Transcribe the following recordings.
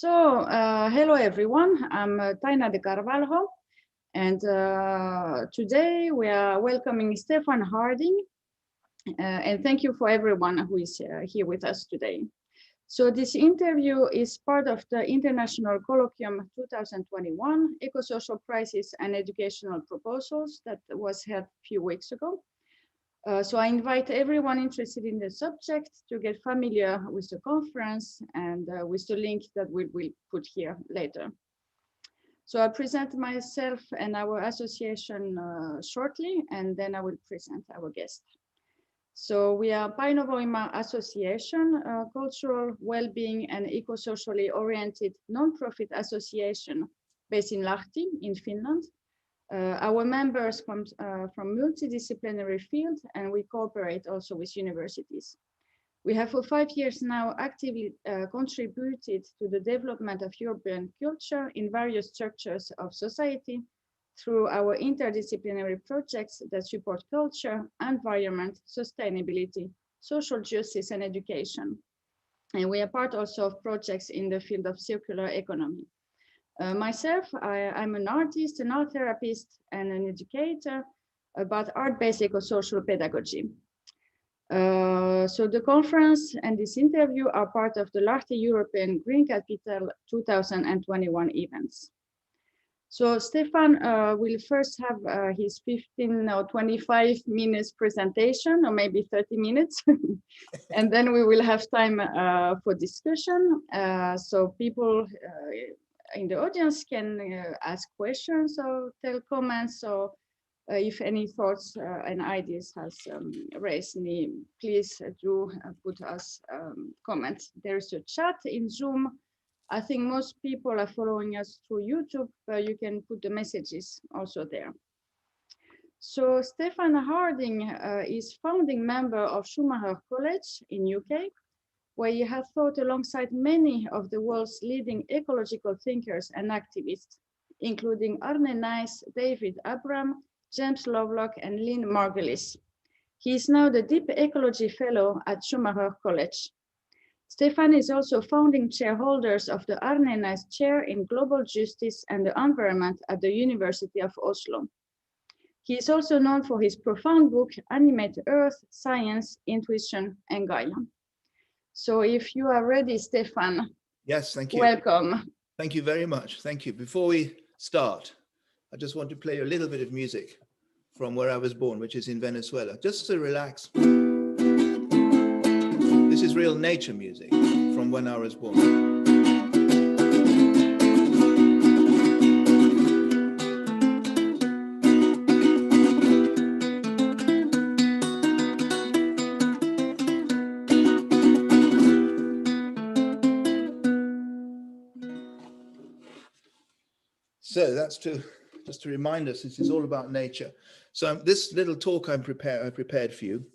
Hello everyone, I'm Taina de Carvalho, and today we are welcoming Stephan Harding, and thank you for everyone who is here with us today. So this interview is part of the International Colloquium 2021, Eco-Social Crisis and Educational Proposals that was held a few weeks ago. So I invite everyone interested in the subject to get familiar with the conference and with the link that we will put here later. So I present myself and our association shortly, and then I will present our guest. So we are Painovoima Association, a cultural well-being and eco-socially oriented non-profit association based in Lahti in Finland. Our members come from multidisciplinary field, and we cooperate also with universities. We have for 5 years now actively contributed to the development of European culture in various structures of society through our interdisciplinary projects that support culture, environment, sustainability, social justice, and education. And we are part also of projects in the field of circular economy. Myself, I'm an artist, an art therapist, and an educator about art-based eco-social pedagogy. So the conference and this interview are part of the Lahti European Green Capital 2021 events. So Stephan will first have his 15 or 25 minutes presentation, or maybe 30 minutes, and then we will have time for discussion. So people in the audience can ask questions or tell comments, or if any thoughts and ideas has raised me, please do put us comments. There's a chat in Zoom. I think most people are following us through YouTube, but you can put the messages also there. So Stephan Harding is founding member of Schumacher College in UK, where he has taught alongside many of the world's leading ecological thinkers and activists, including Arne Naes, David Abram, James Lovelock, and Lynn Margulis. He is now the Deep Ecology Fellow at Schumacher College. Stephan is also founding chairholders of the Arne Naes Chair in Global Justice and the Environment at the University of Oslo. He is also known for his profound book, Animate Earth, Science, Intuition, and Gaia. So if you are ready, Stephan. Yes, thank you. Welcome. Thank you very much. Thank you. Before we start, I just want to play a little bit of music from where I was born, which is in Venezuela, just to relax. This is real nature music from when I was born. So that's just to remind us, this is all about nature. So this little talk I prepared for you,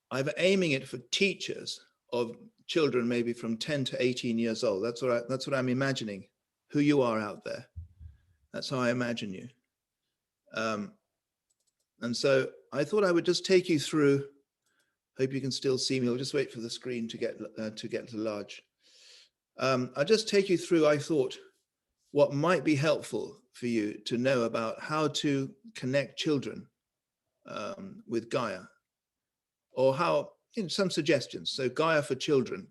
I'm aiming it for teachers of children maybe from 10 to 18 years old. That's what I'm imagining, who you are out there. That's how I imagine you. And so I thought I would just take you through, hope you can still see me. I'll just wait for the screen to get large. I'll just take you through, I thought, what might be helpful for you to know about how to connect children with Gaia, or how, some suggestions. So Gaia for children.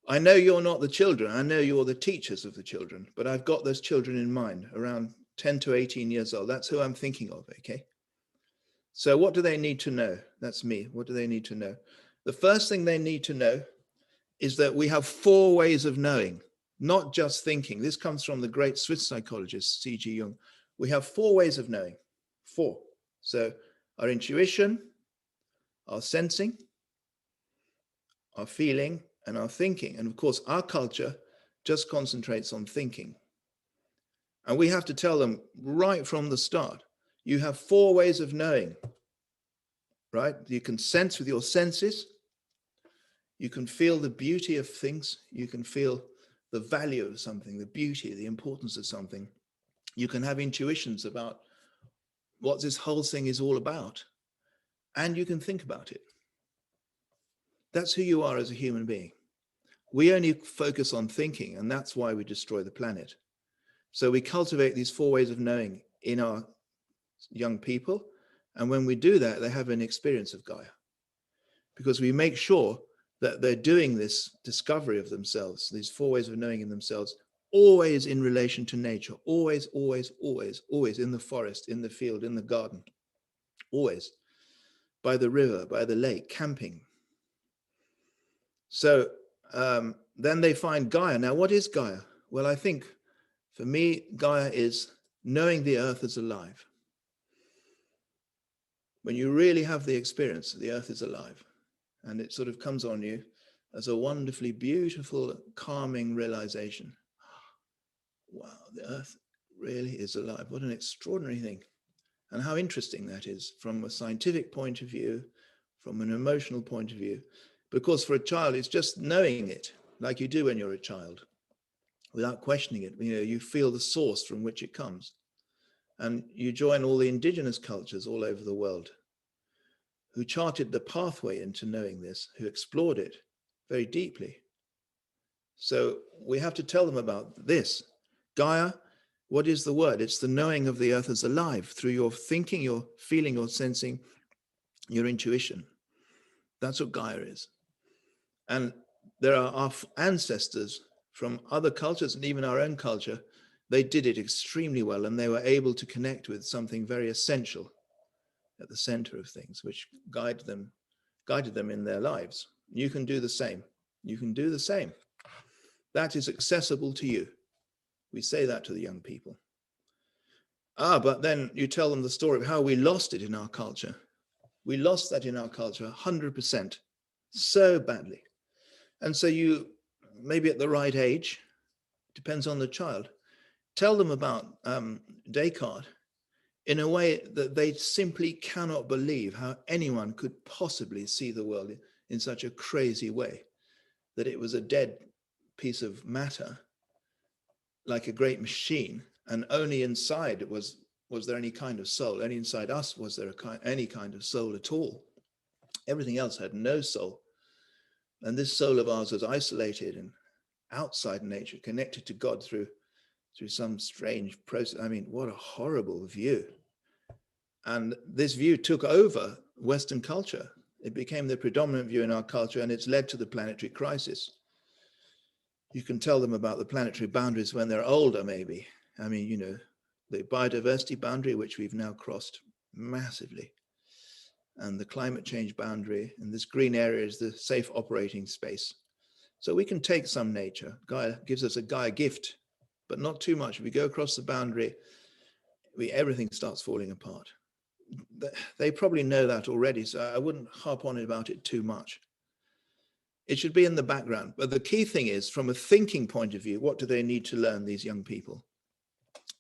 I know you're not the children, I know you're the teachers of the children, but I've got those children in mind, around 10 to 18 years old. That's who I'm thinking of, okay? So what do they need to know? That's me. What do they need to know? The first thing they need to know is that we have 4 ways of knowing. Not just thinking. This comes from the great Swiss psychologist, C.G. Jung. We have 4 ways of knowing. 4. So our intuition, our sensing, our feeling, and our thinking. And of course, our culture just concentrates on thinking. And we have to tell them right from the start, you have 4 ways of knowing, right? You can sense with your senses. You can feel the beauty of things. You can feel the value of something, the beauty, the importance of something. You can have intuitions about what this whole thing is all about, and you can think about it. That's who you are as a human being. we only focus on thinking, and that's why we destroy the planet. So we cultivate these 4 ways of knowing in our young people. And when we do that, they have an experience of Gaia, because we make sure that they're doing this discovery of themselves, these 4 ways of knowing in themselves, always in relation to nature, always, always, always, always in the forest, in the field, in the garden, always by the river, by the lake, camping. So then they find Gaia. Now, what is Gaia? Well, I think for me, Gaia is knowing the earth is alive. When you really have the experience, the earth is alive, and it sort of comes on you as a wonderfully beautiful, calming realization. Wow, the earth really is alive. What an extraordinary thing. And how interesting that is from a scientific point of view, from an emotional point of view. Because for a child, it's just knowing it, like you do when you're a child, without questioning it. You know, you feel the source from which it comes. And you join all the indigenous cultures all over the world who charted the pathway into knowing this, who explored it very deeply. So we have to tell them about this. Gaia, what is the word? It's the knowing of the earth as alive through your thinking, your feeling, your sensing, your intuition. That's what Gaia is. And there are our ancestors from other cultures and even our own culture. They did it extremely well, and they were able to connect with something very essential at the center of things, which guided them in their lives. You can do the same. You can do the same. That is accessible to you. We say that to the young people. But then you tell them the story of how we lost it in our culture. We lost that in our culture 100%, so badly. And so you, maybe at the right age, depends on the child, tell them about Descartes in a way that they simply cannot believe how anyone could possibly see the world in such a crazy way, that it was a dead piece of matter, like a great machine, and only inside was there any kind of soul. Only inside us was there any kind of soul at all. Everything else had no soul. And this soul of ours was isolated and outside nature, connected to God through some strange process. I mean, what a horrible view. And this view took over Western culture. It became the predominant view in our culture, and it's led to the planetary crisis. You can tell them about the planetary boundaries when they're older, maybe. I mean, you know, the biodiversity boundary, which we've now crossed massively, and the climate change boundary, and this green area is the safe operating space. So we can take some nature. Gaia gives us a Gaia gift, but not too much. If we go across the boundary, everything starts falling apart. They probably know that already, so I wouldn't harp on about it too much. It should be in the background. But the key thing is, from a thinking point of view, what do they need to learn, these young people?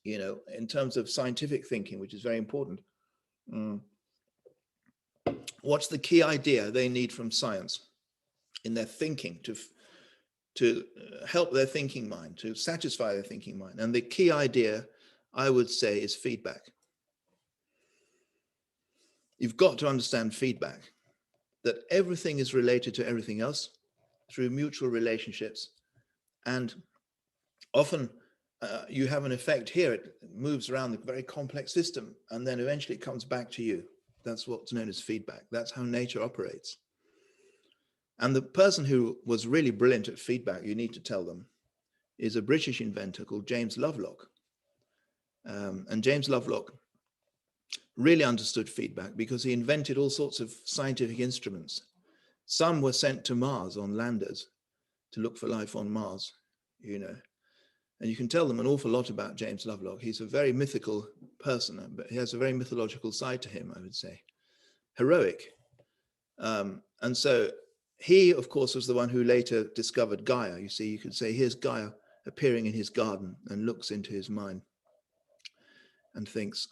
You know, in terms of scientific thinking, which is very important. What's the key idea they need from science in their thinking to help their thinking mind, to satisfy their thinking mind? And the key idea, I would say, is feedback. You've got to understand feedback, that everything is related to everything else through mutual relationships. And often you have an effect here. It moves around the very complex system, and then eventually it comes back to you. That's what's known as feedback. That's how nature operates. And the person who was really brilliant at feedback, you need to tell them, is a British inventor called James Lovelock. And James Lovelock really understood feedback because he invented all sorts of scientific instruments. Some were sent to Mars on landers to look for life on Mars, you know. And you can tell them an awful lot about James Lovelock. He's a very mythical person, but he has a very mythological side to him, I would say. Heroic. And so he, of course, was the one who later discovered Gaia. You see, you could say, here's Gaia appearing in his garden, and looks into his mind and thinks,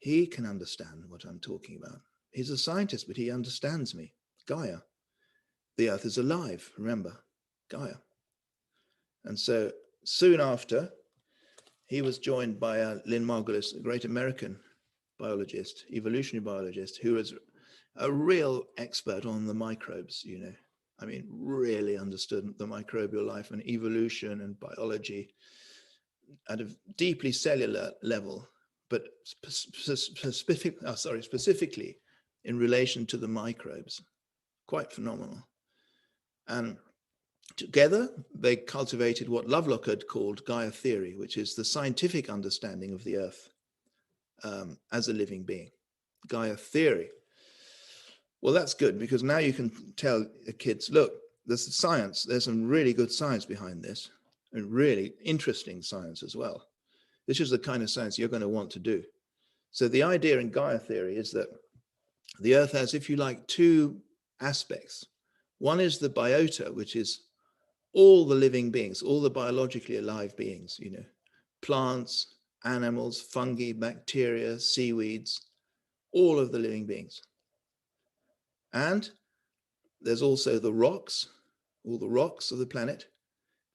he can understand what I'm talking about. He's a scientist, but he understands me. Gaia. The earth is alive, remember, Gaia. And so soon after, he was joined by Lynn Margulis, a great American biologist, evolutionary biologist, who was a real expert on the microbes, you know, I mean, really understood the microbial life and evolution and biology at a deeply cellular level, but specifically in relation to the microbes. Quite phenomenal. And together, they cultivated what Lovelock had called Gaia theory, which is the scientific understanding of the Earth as a living being. Gaia theory. Well, that's good, because now you can tell the kids, look, there's science, there's some really good science behind this, and really interesting science as well. This is the kind of science you're going to want to do. So the idea in Gaia theory is that the Earth has, if you like, two aspects. One is the biota, which is all the living beings, all the biologically alive beings, you know, plants, animals, fungi, bacteria, seaweeds, all of the living beings. And there's also the rocks, all the rocks of the planet,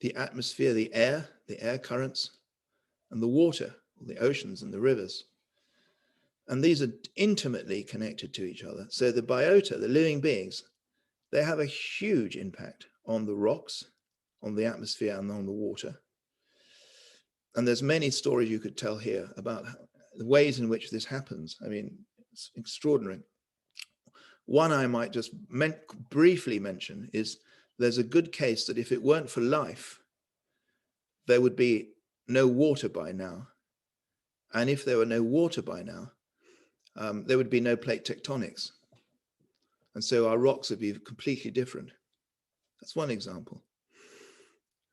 the atmosphere, the air currents, and the water, the oceans and the rivers. And these are intimately connected to each other. So the biota, the living beings, they have a huge impact on the rocks, on the atmosphere, and on the water. And there's many stories you could tell here about the ways in which this happens. I mean, it's extraordinary. One I might just briefly mention is there's a good case that if it weren't for life, there would be no water by now. And if there were no water by now, there would be no plate tectonics. And so our rocks would be completely different. That's one example.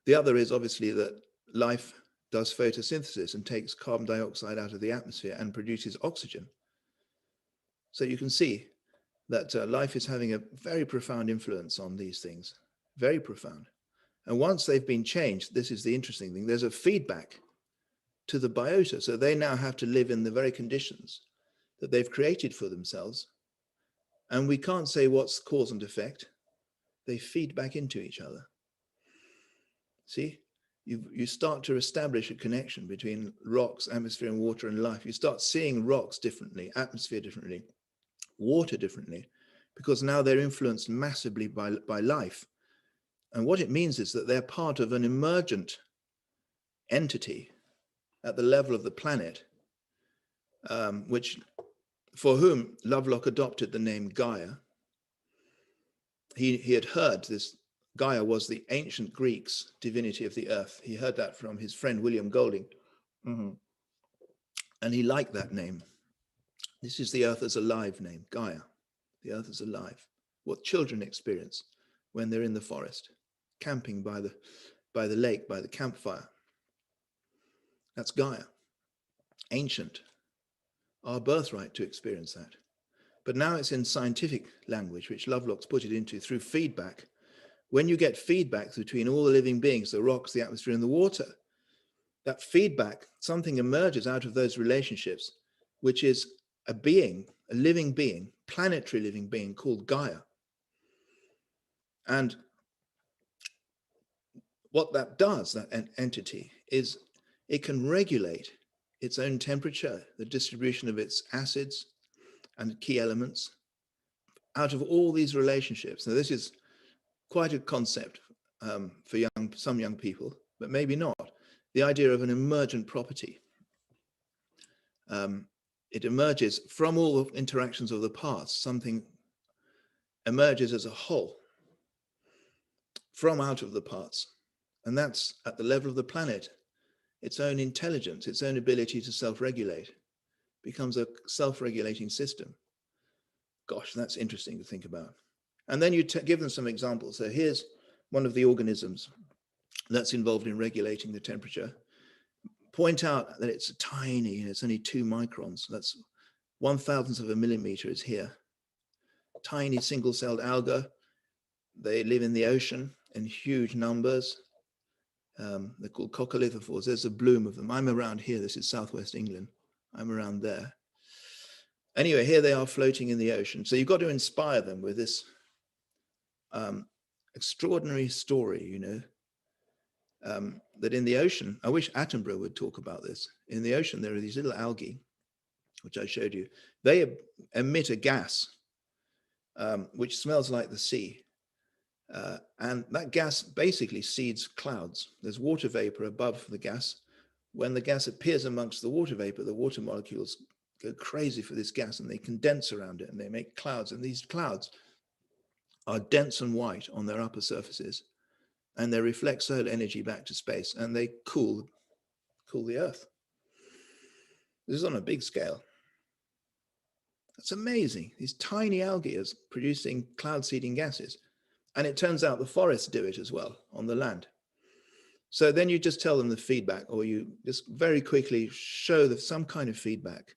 The other is obviously that life does photosynthesis and takes carbon dioxide out of the atmosphere and produces oxygen. So you can see that life is having a very profound influence on these things, very profound. And once they've been changed, this is the interesting thing, there's a feedback to the biota. So they now have to live in the very conditions that they've created for themselves. And we can't say what's cause and effect. They feed back into each other. See, you start to establish a connection between rocks, atmosphere, and water and life. You start seeing rocks differently, atmosphere differently, water differently, because now they're influenced massively by life. And what it means is that they're part of an emergent entity at the level of the planet, which, for whom Lovelock adopted the name Gaia. He had heard this. Gaia was the ancient Greeks' divinity of the earth. He heard that from his friend William Golding. And he liked that name. This is the earth as alive name, Gaia. The earth is alive. What children experience when they're in the forest, camping by the lake, by the campfire. That's Gaia. Ancient. Our birthright to experience that. But now it's in scientific language, which Lovelock's put it into through feedback. When you get feedback between all the living beings, the rocks, the atmosphere, and the water, that feedback, something emerges out of those relationships, which is a being, a living being, planetary living being called Gaia. And what that does, that entity, is it can regulate its own temperature, the distribution of its acids and key elements out of all these relationships. Now, this is quite a concept for some young people, but maybe not. The idea of an emergent property. It emerges from all the interactions of the parts. Something emerges as a whole from out of the parts. And that's at the level of the planet. Its own intelligence, its own ability to self-regulate becomes a self-regulating system. Gosh, that's interesting to think about. And then you give them some examples. So here's one of the organisms that's involved in regulating the temperature. Point out that it's tiny, it's only 2 microns. That's 1/1000th of a millimeter is here. Tiny single-celled alga. They live in the ocean in huge numbers. They're called coccolithophores. There's a bloom of them. I'm around here. This is southwest England. I'm around there. Anyway, here they are floating in the ocean. So you've got to inspire them with this extraordinary story, you know, that in the ocean, I wish Attenborough would talk about this. In the ocean, there are these little algae, which I showed you. They emit a gas, which smells like the sea. And that gas basically seeds clouds. There's water vapor above the gas. When the gas appears amongst the water vapor, the water molecules go crazy for this gas and they condense around it and they make clouds. And these clouds are dense and white on their upper surfaces, and they reflect solar energy back to space, and they cool the Earth. This is on a big scale. It's amazing. These tiny algae are producing cloud seeding gases. And it turns out the forests do it as well on the land. So then you just tell them the feedback, or you just very quickly show them some kind of feedback.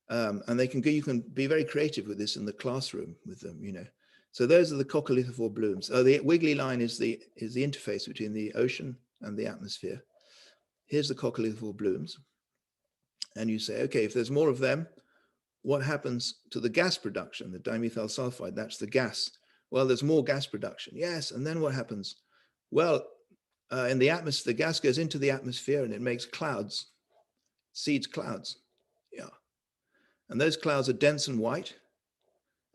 And you can be very creative with this in the classroom with them, you know. So those are the coccolithophore blooms. The wiggly line is the interface between the ocean and the atmosphere. Here's the coccolithophore blooms. And you say, okay, if there's more of them, what happens to the gas production, the dimethyl sulfide? That's the gas. Well, there's more gas production. Yes. And then what happens? Well, in the atmosphere, the gas goes into the atmosphere and it makes clouds, seeds clouds. Yeah. And those clouds are dense and white.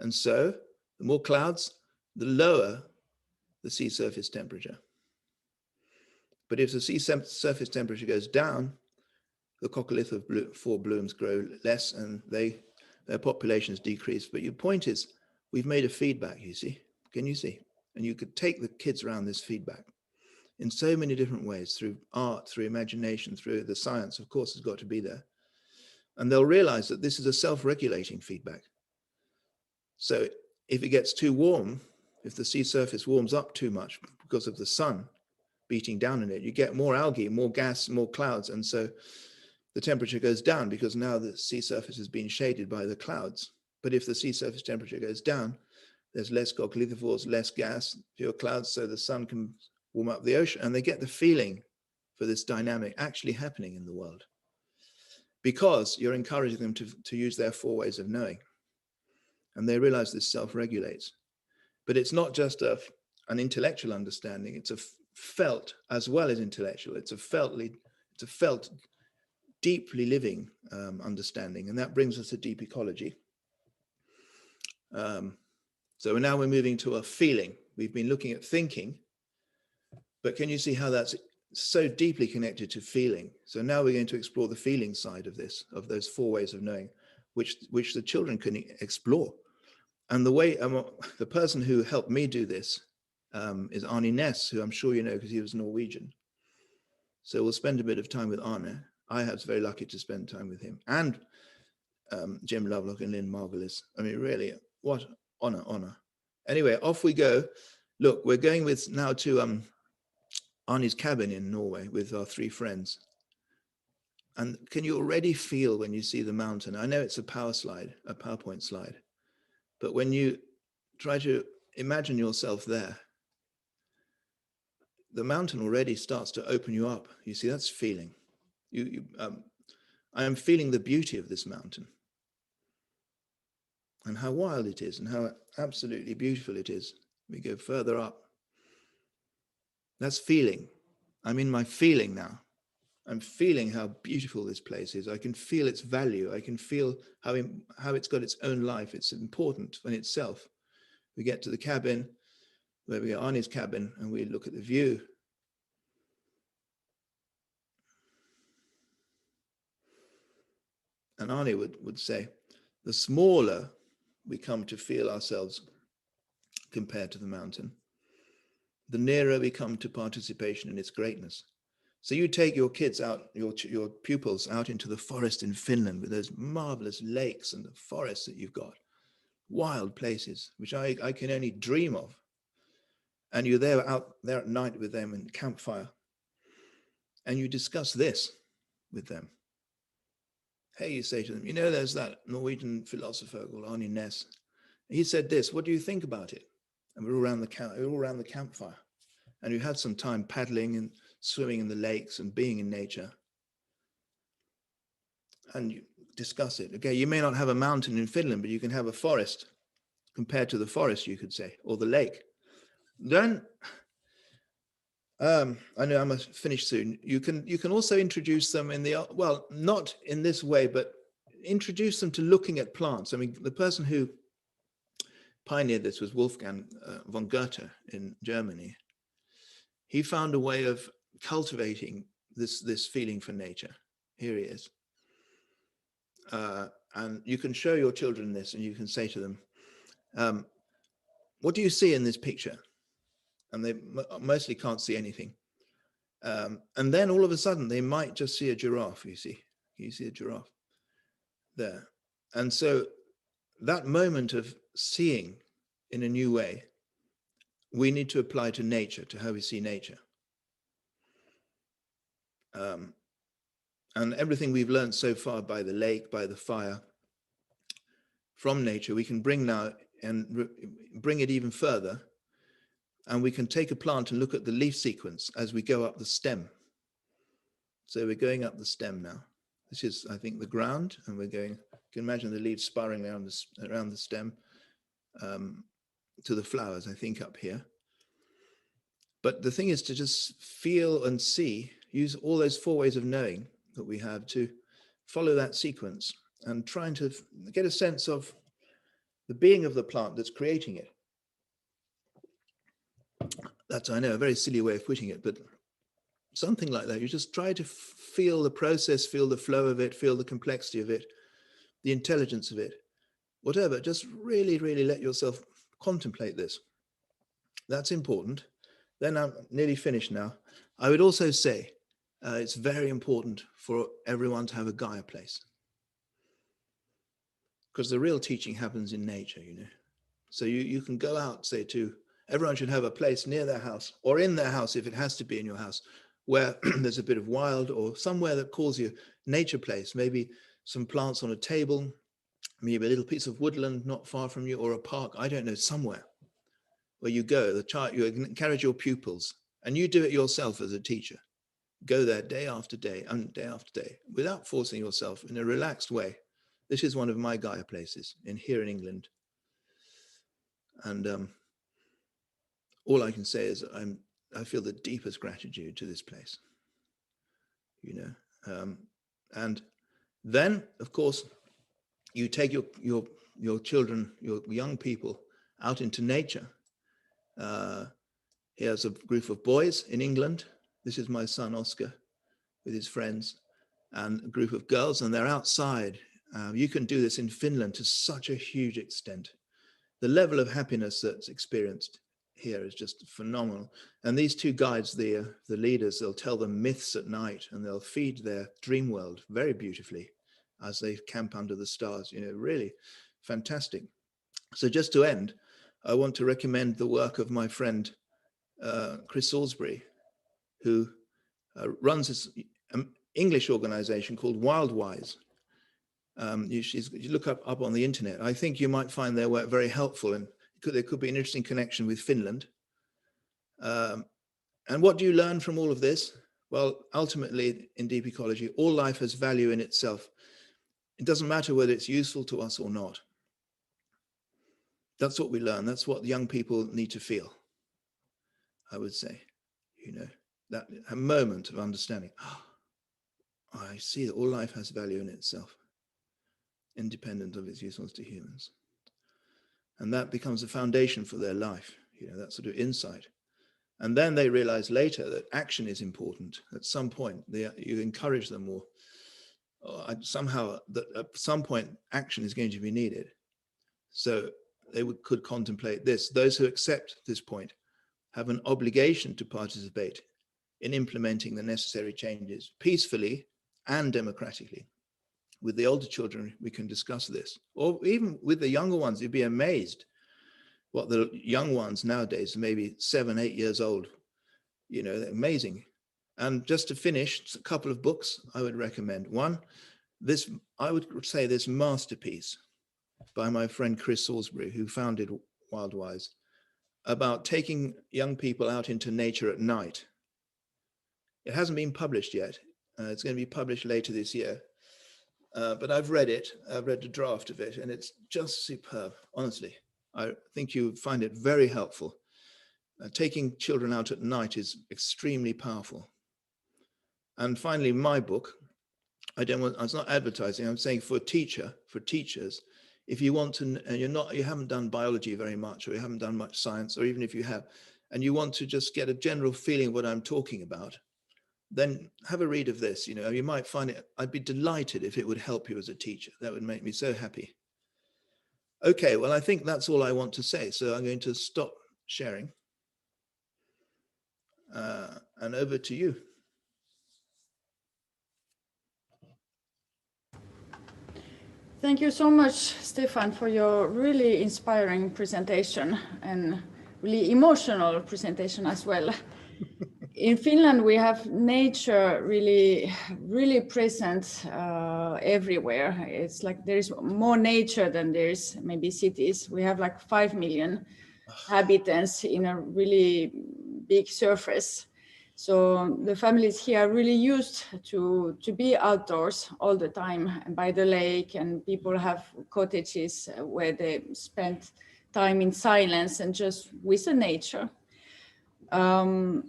And so the more clouds, the lower the sea surface temperature. But if the sea surface temperature goes down, the coccolithophore blooms grow less and their populations decrease. But your point is, we've made a feedback, you see. Can you see? And you could take the kids around this feedback in so many different ways, through art, through imagination, through the science, of course, has got to be there. And they'll realize that this is a self-regulating feedback. So if it gets too warm, if the sea surface warms up too much because of the sun beating down on it, you get more algae, more gas, more clouds. And so the temperature goes down because now the sea surface is being shaded by the clouds. But if the sea surface temperature goes down, there's less coccolithophores, less gas, fewer clouds, so the sun can warm up the ocean. And they get the feeling for this dynamic actually happening in the world, because you're encouraging them to use their 4 ways of knowing. And they realize this self-regulates. But it's not just an intellectual understanding, it's a felt as well as intellectual. It's a felt deeply living understanding. And that brings us to deep ecology. So now we're moving to a feeling. We've been looking at thinking, but can you see how that's so deeply connected to feeling? So now we're going to explore the feeling side of this, of those 4 ways of knowing, which the children can explore. And the person who helped me do this is Arne Næss, who I'm sure you know because he was Norwegian. So we'll spend a bit of time with Arne. I was very lucky to spend time with him, and Jim Lovelock and Lynn Margulis. I mean, really, what honor. Anyway, off we go. Look, we're going now to Arne's cabin in Norway with our 3 friends. And can you already feel when you see the mountain? I know it's a PowerPoint slide, but when you try to imagine yourself there, the mountain already starts to open you up. You see, that's feeling. I am feeling the beauty of this mountain and how wild it is and how absolutely beautiful it is. We go further up. That's feeling. I'm in my feeling now. I'm feeling how beautiful this place is. I can feel its value. I can feel how it's got its own life. It's important in itself. We get to the cabin, where we get Arne's cabin, and we look at the view. And Arne would say, the smaller we come to feel ourselves compared to the mountain, the nearer we come to participation in its greatness. So you take your kids out, your pupils out into the forest in Finland with those marvelous lakes and the forests that you've got, wild places, which I can only dream of. And you're out there at night with them in campfire, and you discuss this with them. Hey, you say to them, you know, there's that Norwegian philosopher called Arne Næss. He said this, what do you think about it? And we're all around the campfire. And you had some time paddling and swimming in the lakes and being in nature. And you discuss it. Okay, you may not have a mountain in Finland, but you can have a forest compared to the forest, you could say, or the lake. Then, I know I must finish soon. You can also introduce them well, not in this way, but introduce them to looking at plants. I mean, the person who pioneered this was Wolfgang von Goethe in Germany. He found a way of cultivating this feeling for nature. Here he is. And you can show your children this and you can say to them, what do you see in this picture? And they mostly can't see anything. And then all of a sudden they might just see a giraffe, you see. You see a giraffe there. And so that moment of seeing in a new way, we need to apply to nature, to how we see nature. And everything we've learned so far by the lake, by the fire, from nature, we can bring now and bring it even further. And we can take a plant and look at the leaf sequence as we go up the stem. So we're going up the stem now. This is, I think, the ground, and we're going, you can imagine the leaves spiraling around the stem to the flowers, I think, up here. But the thing is to just feel and see, use all those 4 ways of knowing that we have to follow that sequence and trying to get a sense of the being of the plant that's creating it. That's, I know, a very silly way of putting it, but something like that. You just try to feel the process, feel the flow of it, feel the complexity of it, the intelligence of it, whatever. Just really, really let yourself contemplate this. That's important. Then I'm nearly finished now. I would also say it's very important for everyone to have a Gaia place, because the real teaching happens in nature, you know. So you can go out, say, to everyone should have a place near their house or in their house, if it has to be in your house, where there's a bit of wild or somewhere that calls you nature place, maybe some plants on a table, maybe a little piece of woodland not far from you, or a park, I don't know, somewhere where you go, the child, you encourage your pupils, and you do it yourself as a teacher. Go there day after day and day after day without forcing yourself, in a relaxed way. This is one of my Gaia places here in England. And all I can say is I feel the deepest gratitude to this place, you know. And then, of course, you take your children, your young people out into nature. Here's a group of boys in England. This is my son, Oscar, with his friends, and a group of girls, and they're outside. You can do this in Finland to such a huge extent. The level of happiness that's experienced here is just phenomenal. And these two guides, the leaders, they'll tell them myths at night, and they'll feed their dream world very beautifully as they camp under the stars, you know, really fantastic. So just to end, I want to recommend the work of my friend, Chris Salisbury, who runs this English organization called Wildwise. You look up on the internet. I think you might find their work very helpful, and there could be an interesting connection with Finland. And what do you learn from all of this? Well, ultimately, in deep ecology, all life has value in itself. It doesn't matter whether it's useful to us or not. That's what we learn. That's what young people need to feel, I would say, you know, that a moment of understanding. Oh, I see that all life has value in itself, independent of its usefulness to humans. And that becomes the foundation for their life, you know, that sort of insight. And then they realize later that action is important. At some point, you encourage them, or somehow that at some point action is going to be needed. So they could contemplate this. Those who accept this point have an obligation to participate in implementing the necessary changes peacefully and democratically. With the older children, we can discuss this. Or even with the younger ones, you'd be amazed what the young ones nowadays, maybe 7, 8 years old, you know, they're amazing. And just to finish, a couple of books I would recommend. One, I would say this masterpiece by my friend Chris Salisbury, who founded Wildwise, about taking young people out into nature at night. It hasn't been published yet. It's going to be published later this year. But I've read it. I've read the draft of it, and it's just superb, honestly. I think you find it very helpful. Taking children out at night is extremely powerful. And finally, my book, I was not advertising, I'm saying for teachers, if you want to, and you haven't done biology very much, or you haven't done much science, or even if you have, and you want to just get a general feeling of what I'm talking about, then have a read of this. You know, you might find it, I'd be delighted if it would help you as a teacher. That would make me so happy. Okay, well, I think that's all I want to say. So I'm going to stop sharing. And over to you. Thank you so much, Stephan, for your really inspiring presentation and really emotional presentation as well. In Finland, we have nature really present everywhere. It's like there's more nature than there's maybe cities. We have like 5 million inhabitants in a really big surface. So the families here are really used to be outdoors all the time and by the lake, and people have cottages where they spend time in silence and just with the nature. I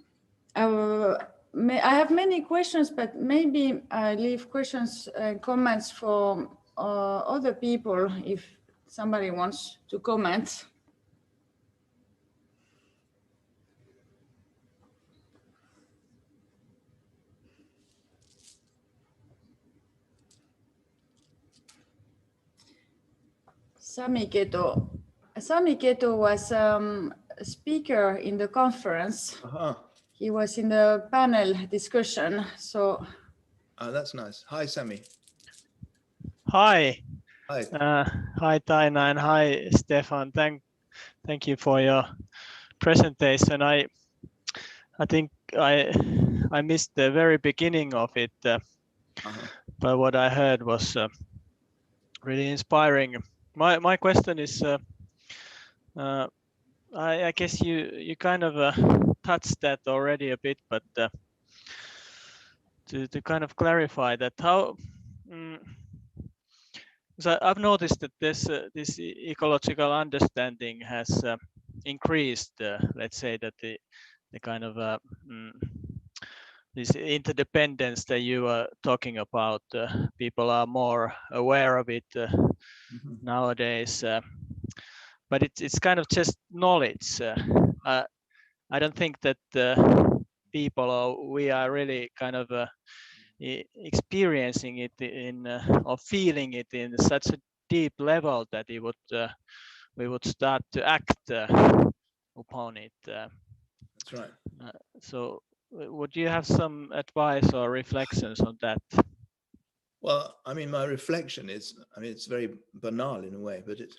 have many questions, but maybe I leave questions and comments for other people if somebody wants to comment. Sami Keto was a speaker in the conference. He was in the panel discussion. So, that's nice. Hi, Sami. Hi. Hi. Hi, Taina, and hi, Stephan. Thank you for your presentation. I think I missed the very beginning of it, but what I heard was really inspiring. My question is, I guess you kind of touched that already a bit, but to kind of clarify that, how. So I've noticed that this ecological understanding has increased. Let's say that the kind of this interdependence that you are talking about, people are more aware of it nowadays. But it's kind of just knowledge. I don't think that people we are really kind of experiencing it in or feeling it in such a deep level that it would we would start to act upon it. That's right. So would you have some advice or reflections on that? Well, I mean, my reflection is, I mean, it's very banal in a way, but it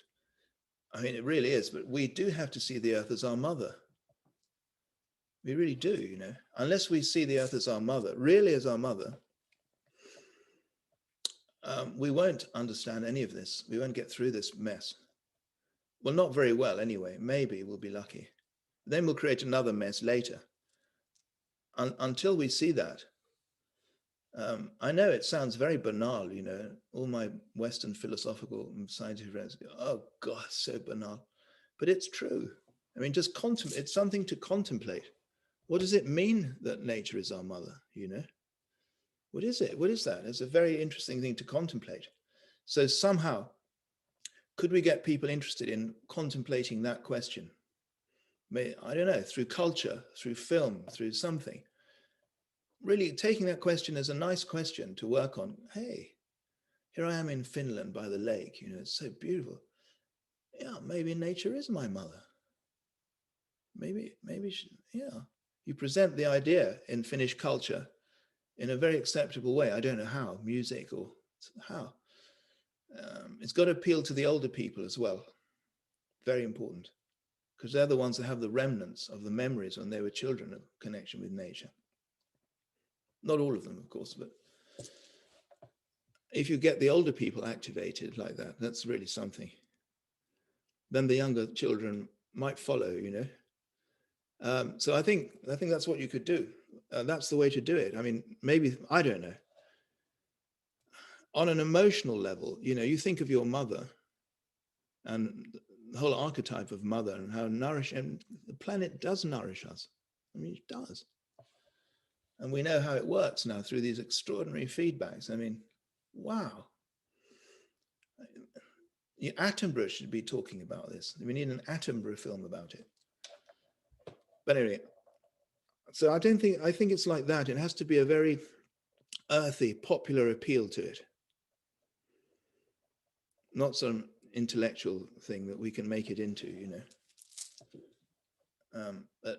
really is, but we do have to see the earth as our mother. We really do, you know, unless we see the earth as our mother, really as our mother, we won't understand any of this. We won't get through this mess. Well, not very well anyway. Maybe we'll be lucky. Then we'll create another mess later. Until we see that, I know it sounds very banal, you know, all my Western philosophical and scientific friends go, oh God, so banal. But it's true. I mean, just it's something to contemplate. What does it mean that nature is our mother, you know? What is it? What is that? It's a very interesting thing to contemplate. So somehow, could we get people interested in contemplating that question? I don't know, through culture, through film, through something. Really taking that question as a nice question to work on. Hey, here I am in Finland by the lake, you know, it's so beautiful. Yeah, maybe nature is my mother. Maybe, yeah. You present the idea in Finnish culture in a very acceptable way. I don't know how, music or how. It's got to appeal to the older people as well. Very important, because they're the ones that have the remnants of the memories when they were children of connection with nature. Not all of them, of course, but if you get the older people activated like that, that's really something. Then the younger children might follow, you know. So I think that's what you could do. That's the way to do it. I mean, maybe, I don't know. On an emotional level, you know, you think of your mother and the whole archetype of mother and how nourishing the planet does nourish us. I mean, it does. And we know how it works now through these extraordinary feedbacks. I mean, wow. Attenborough should be talking about this. We need an Attenborough film about it. But anyway, so I think it's like that. It has to be a very earthy, popular appeal to it. Not some intellectual thing that we can make it into, you know.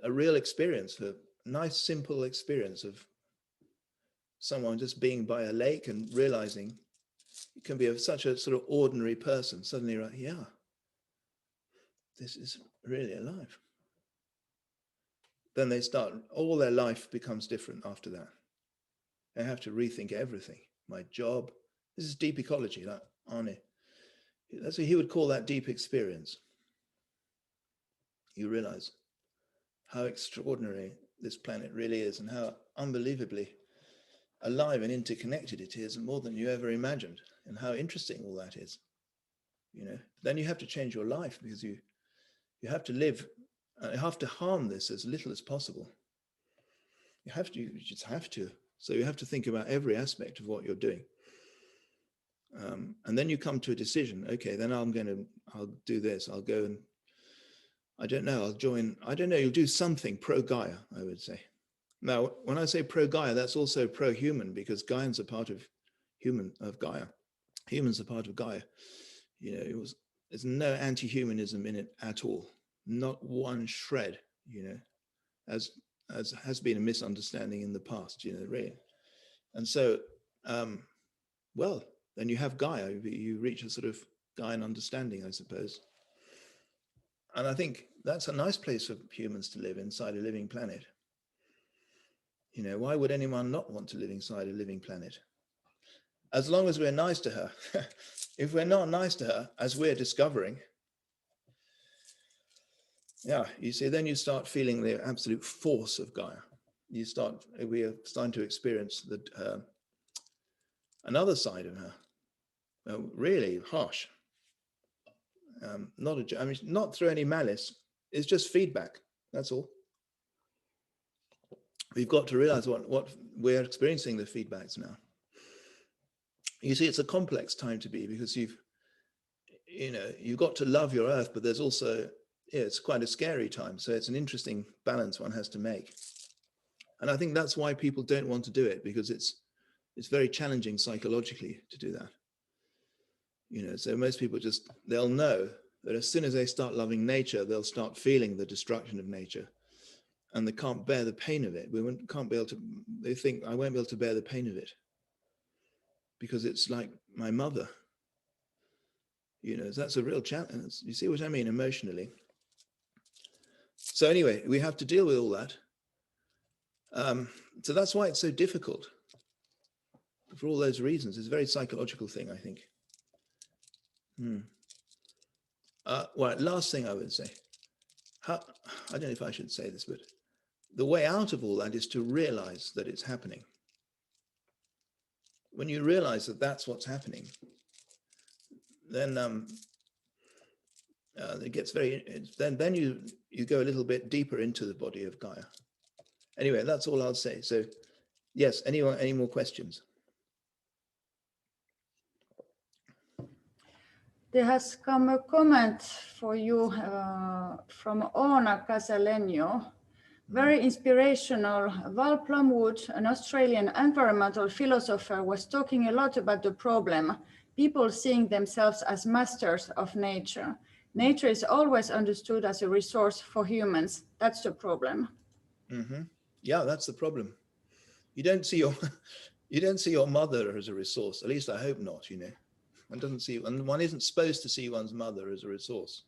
A real experience, a nice, simple experience of someone just being by a lake and realizing it can be such a sort of ordinary person. Suddenly, right, yeah, this is really alive. Then they start, all their life becomes different after that. They have to rethink everything. My job, this is deep ecology, like Arne. That's what he would call that deep experience. You realize how extraordinary this planet really is and how unbelievably alive and interconnected it is, more than you ever imagined, and how interesting all that is. You know, then you have to change your life because you have to live, you have to harm this as little as possible. You just have to. So you have to think about every aspect of what you're doing. And then you come to a decision. Okay, then I'll do this. I'll go and, I don't know, I'll join, I don't know, you'll do something pro-Gaia, I would say. Now, when I say pro-Gaia, that's also pro-human, because Gaians are part of Gaia. Humans are part of Gaia. You know, there's no anti-humanism in it at all. Not one shred, you know, as has been a misunderstanding in the past, you know, really. And so, well, then you have Gaia, you reach a sort of Gaian understanding, I suppose. And I think that's a nice place for humans to live, inside a living planet. You know, why would anyone not want to live inside a living planet? As long as we're nice to her. If we're not nice to her, as we're discovering, yeah, you see, then you start feeling the absolute force of Gaia. We are starting to experience another side of her, really harsh. Not through any malice. It's just feedback. That's all. We've got to realize what we're experiencing, the feedbacks now. You see, it's a complex time to be, because you've got to love your earth, but there's also, it's quite a scary time. So it's an interesting balance one has to make. And I think that's why people don't want to do it, because it's very challenging psychologically to do that. You know, so most people they'll know that as soon as they start loving nature, they'll start feeling the destruction of nature, and they can't bear the pain of it. They think, I won't be able to bear the pain of it because it's like my mother. You know, that's a real challenge. You see what I mean, emotionally. So anyway, we have to deal with all that. So that's why it's so difficult. For all those reasons, it's a very psychological thing, I think. Well, last thing I would say, I don't know if I should say this, but the way out of all that is to realize that it's happening. When you realize that that's what's happening, then it gets then you go a little bit deeper into the body of Gaia. Anyway, that's all I'll say. So yes, any more questions? There has come a comment for you from Oona Casalegno. Very inspirational. Val Plumwood, an Australian environmental philosopher, was talking a lot about the problem. People seeing themselves as masters of nature. Nature is always understood as a resource for humans. That's the problem. Mm-hmm. Yeah, that's the problem. You don't see your mother as a resource. At least I hope not. You know, and one isn't supposed to see one's mother as a resource.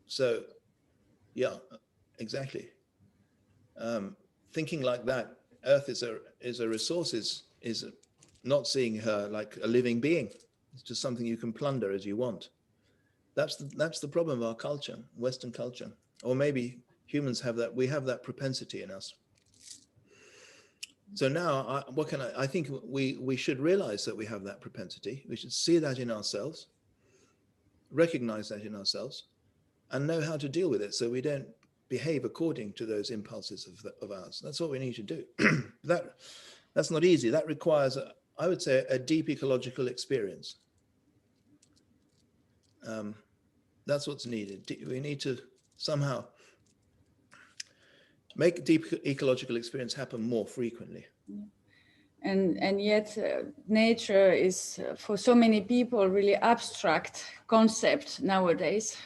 So, yeah, exactly. Thinking like that, Earth is a resource, is not seeing her like a living being. It's just something you can plunder as you want. That's the problem of our culture, Western culture, or maybe humans have that. We have that propensity in us. So now, I think we should realize that we have that propensity. We should see that in ourselves, recognize that in ourselves, and know how to deal with it, so we don't behave according to those impulses of ours. That's what we need to do. That's not easy. That requires, I would say, a deep ecological experience. That's what's needed. We need to somehow make deep ecological experience happen more frequently. And yet nature is for so many people really abstract concept nowadays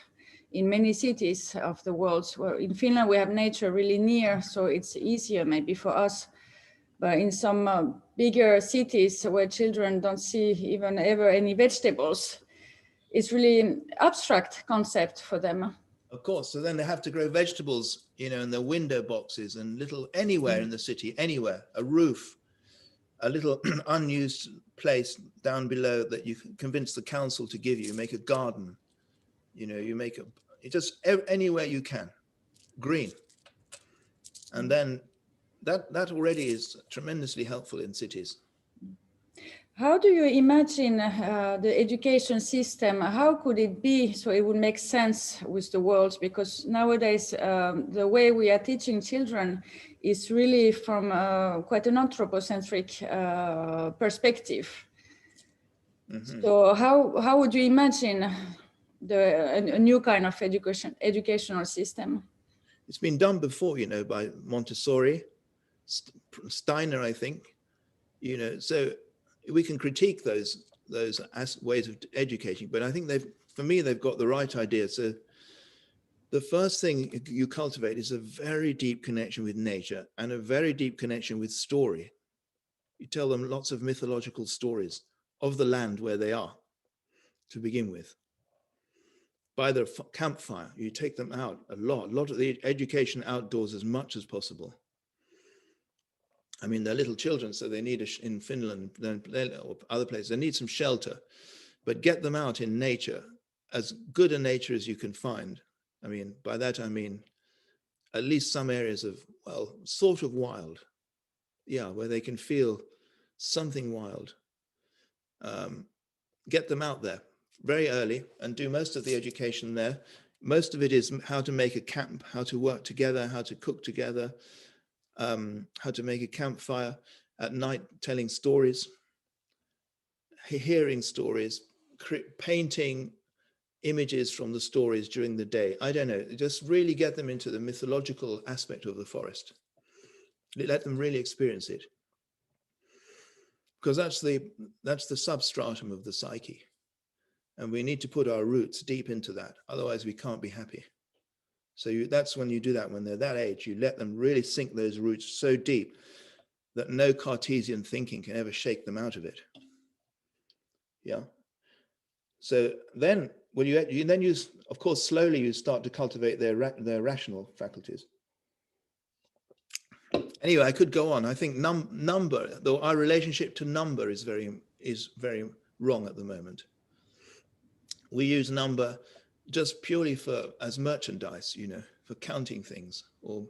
in many cities of the world. Well, in Finland we have nature really near, so it's easier maybe for us, but in some bigger cities where children don't see even ever any vegetables, it's really abstract concept for them. Of course, so then they have to grow vegetables, you know, in their window boxes and little anywhere in the city, anywhere, a roof, a little unused place down below that you can convince the council to give you, make a garden, you know, you make just anywhere you can, green. And then that already is tremendously helpful in cities. How do you imagine the education system? How could it be so it would make sense with the world? Because nowadays, the way we are teaching children is really from quite an anthropocentric perspective. Mm-hmm. So how would you imagine a new kind of educational system? It's been done before, you know, by Montessori, Steiner, I think, you know, so we can critique those ways of educating, but I think for me, they've got the right idea. So the first thing you cultivate is a very deep connection with nature and a very deep connection with story. You tell them lots of mythological stories of the land where they are to begin with. By the campfire, you take them out a lot of the education outdoors as much as possible. I mean, they're little children, so they need, in Finland or other places, they need some shelter, but get them out in nature, as good a nature as you can find. I mean, by that, I mean, at least some areas of, well, sort of wild. Yeah, where they can feel something wild. Get them out there very early and do most of the education there. Most of it is how to make a camp, how to work together, how to cook together, how to make a campfire at night, telling stories, hearing stories, painting images from the stories during the day. I don't know, just really get them into the mythological aspect of the forest. Let them really experience it. Because that's the substratum of the psyche. And we need to put our roots deep into that. Otherwise we can't be happy. So that's when you do that, when they're that age, you let them really sink those roots so deep that no Cartesian thinking can ever shake them out of it. Yeah. So then, of course, slowly you start to cultivate their rational faculties. Anyway, I could go on. I think number, though our relationship to number is very wrong at the moment. We use number just purely as merchandise, you know, for counting things, or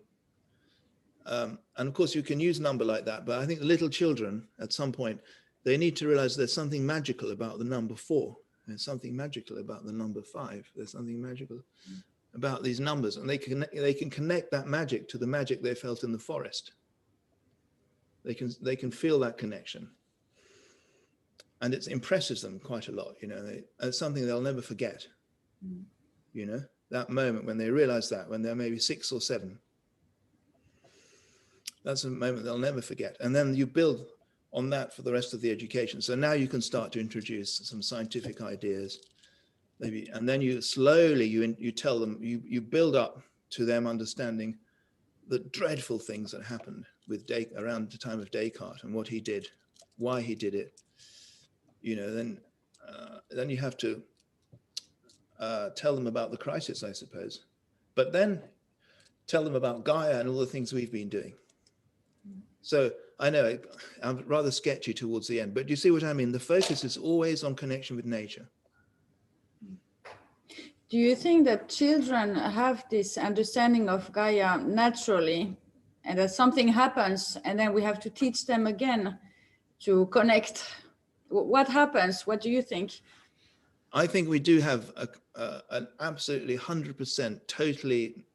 and of course you can use number like that, but I think the little children at some point, they need to realize there's something magical about the number 4. There's something magical about the number 5. There's something magical about these numbers, and they can connect that magic to the magic they felt in the forest. They can feel that connection, and it impresses them quite a lot. You know, it's something they'll never forget. You know, that moment when they realize that, when they're maybe 6 or 7, that's a moment they'll never forget. And then you build on that for the rest of the education. So now you can start to introduce some scientific ideas, maybe, and then you slowly you tell them, you build up to them understanding the dreadful things that happened with around the time of Descartes and what he did, why he did it. You know, then you have to tell them about the crisis, I suppose, but then tell them about Gaia and all the things we've been doing. So I know I'm rather sketchy towards the end, but you see what I mean? The focus is always on connection with nature. Do you think that children have this understanding of Gaia naturally, and that something happens and then we have to teach them again to connect? What happens? What do you think? I think we do have an absolutely 100% totally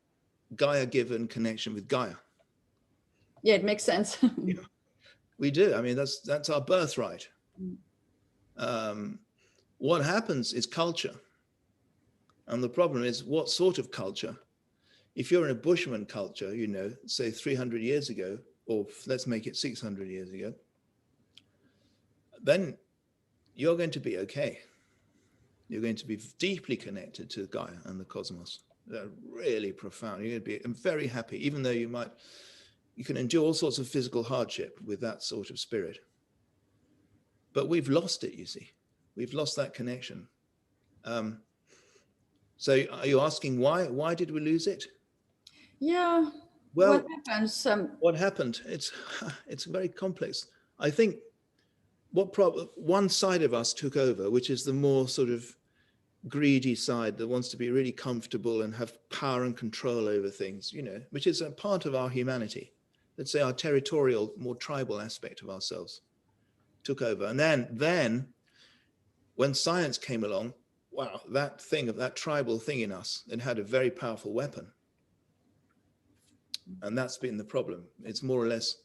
Gaia-given connection with Gaia. Yeah, it makes sense. Yeah, we do. I mean, that's our birthright. What happens is culture. And the problem is, what sort of culture? If you're in a Bushman culture, you know, say 300 years ago, or let's make it 600 years ago, then you're going to be okay. You're going to be deeply connected to Gaia and the cosmos. They're really profound. You're going to be very happy, even though you can endure all sorts of physical hardship with that sort of spirit. But we've lost it, you see. We've lost that connection. So are you asking why? Why did we lose it? Yeah. Well, What happens? What happened? It's very complex. I think one side of us took over, which is the more sort of greedy side that wants to be really comfortable and have power and control over things, you know, which is a part of our humanity. Let's say our territorial, more tribal aspect of ourselves took over. And then when science came along, wow, that tribal thing in us, it had a very powerful weapon. And that's been the problem. It's more or less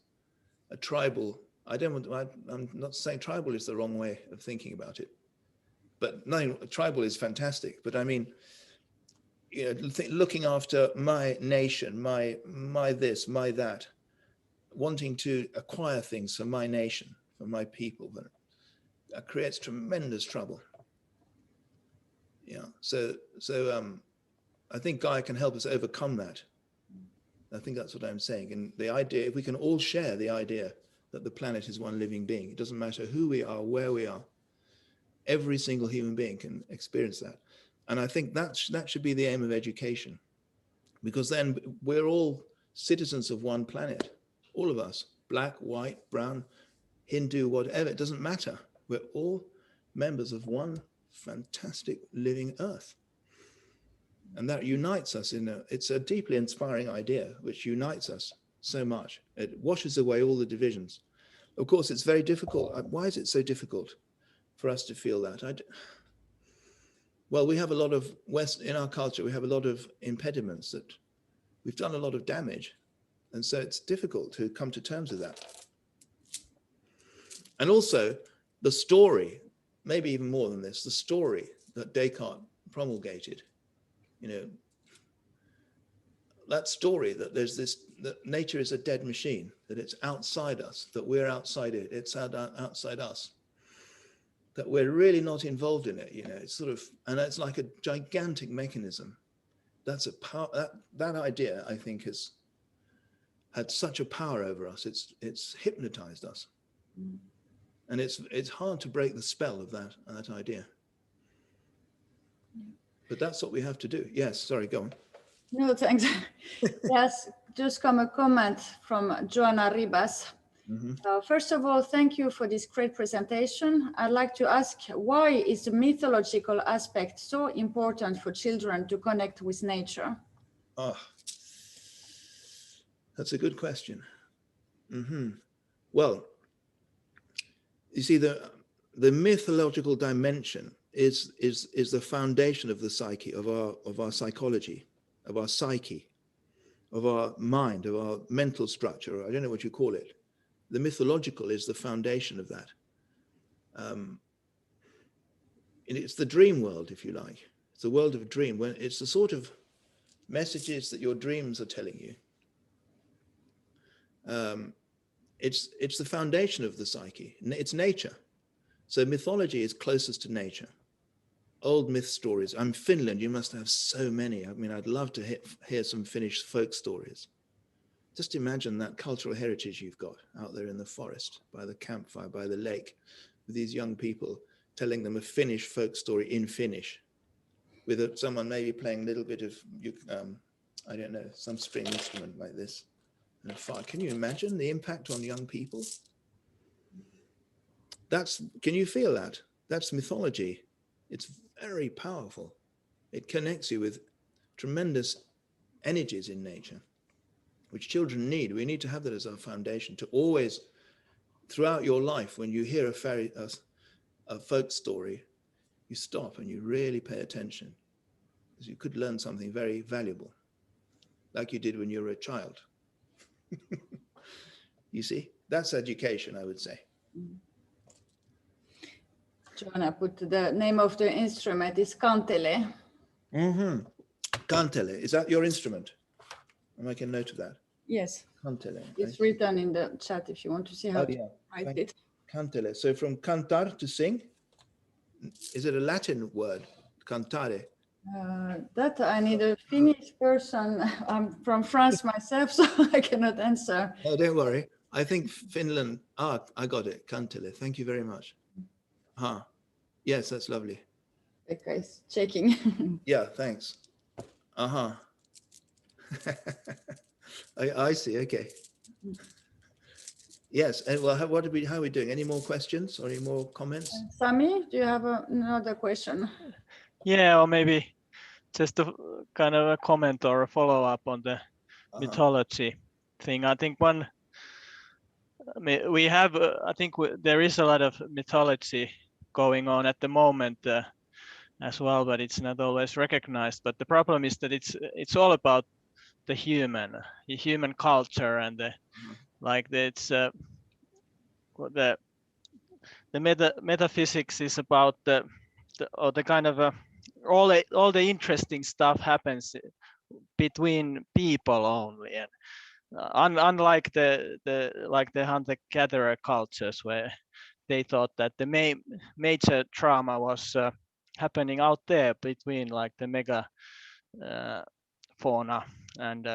a tribal. I'm not saying tribal is the wrong way of thinking about it, but no, tribal is fantastic. But I mean, you know, looking after my nation, my this, my that, wanting to acquire things for my nation, for my people, that creates tremendous trouble. Yeah. So I think Gaia can help us overcome that. I think that's what I'm saying. And the idea, if we can all share the idea that the planet is one living being, it doesn't matter who we are, where we are, every single human being can experience that. And I think that should be the aim of education, because then we're all citizens of one planet, all of us, black, white, brown, Hindu, whatever, it doesn't matter. We're all members of one fantastic living earth. And that unites us it's a deeply inspiring idea, which unites us so much. It washes away all the divisions. Of course, it's very difficult. Why is it so difficult for us to feel that? Well, we have a lot of in our culture, we have a lot of impediments that we've done a lot of damage. And so it's difficult to come to terms with that. And also the story, maybe even more than this, the story that Descartes promulgated, you know, that story that that nature is a dead machine, that it's outside us, that we're outside it, it's outside us, that we're really not involved in it, you know, it's sort of, and it's like a gigantic mechanism. That's a power, that idea, I think, has had such a power over us. It's hypnotized us. Mm. And it's hard to break the spell of that idea. But that's what we have to do. Yes, sorry, go on. No, thanks. Yes, just come a comment from Joanna Ribas. Mm-hmm. First of all, thank you for this great presentation. I'd like to ask, why is the mythological aspect so important for children to connect with nature? Oh, that's a good question. Mm-hmm. Well, you see, the mythological dimension is the foundation of the psyche, of our psychology, of our psyche, of our mind, of our mental structure. I don't know what you call it. The mythological is the foundation of that. It's the dream world, if you like. It's the world of dream. When it's the sort of messages that your dreams are telling you. It's the foundation of the psyche. It's nature. So mythology is closest to nature. Old myth stories. I'm Finland. You must have so many. I mean, I'd love to hear some Finnish folk stories. Just imagine that cultural heritage you've got out there in the forest, by the campfire, by the lake, with these young people telling them a Finnish folk story in Finnish, with someone maybe playing a little bit of, I don't know, some string instrument like this. And fire. Can you imagine the impact on young people? Can you feel that? That's mythology. It's very powerful. It connects you with tremendous energies in nature, which children need. We need to have that as our foundation to always, throughout your life, when you hear a folk story, you stop and you really pay attention, because you could learn something very valuable, like you did when you were a child. You see, that's education, I would say. Joanna put the name of the instrument is kantele. Mm-hmm. Kantele, is that your instrument? I'll make a note of that. Yes, Kantele. it's written in the chat if you want to see how to write Thank it. Kantele. So from cantar, to sing, is it a Latin word? Cantare. That I need a Finnish person. I'm from France myself, so I cannot answer. Oh, don't worry. I think Finland. I got it. Kantele. Thank you very much. Yes, that's lovely. Pekka is checking. Yeah, thanks. I see. Okay. Yes. And well, how are we doing? Any more questions or any more comments? Sami, do you have another question? Yeah, or maybe just a kind of a comment or a follow-up on the mythology thing. I think we have, I think there is a lot of mythology going on at the moment as well, but it's not always recognized. But the problem is that it's all about the human culture, and the metaphysics is about the kind of all the interesting stuff happens between people only, and unlike the hunter-gatherer cultures where they thought that the major drama was happening out there between like the mega fauna. And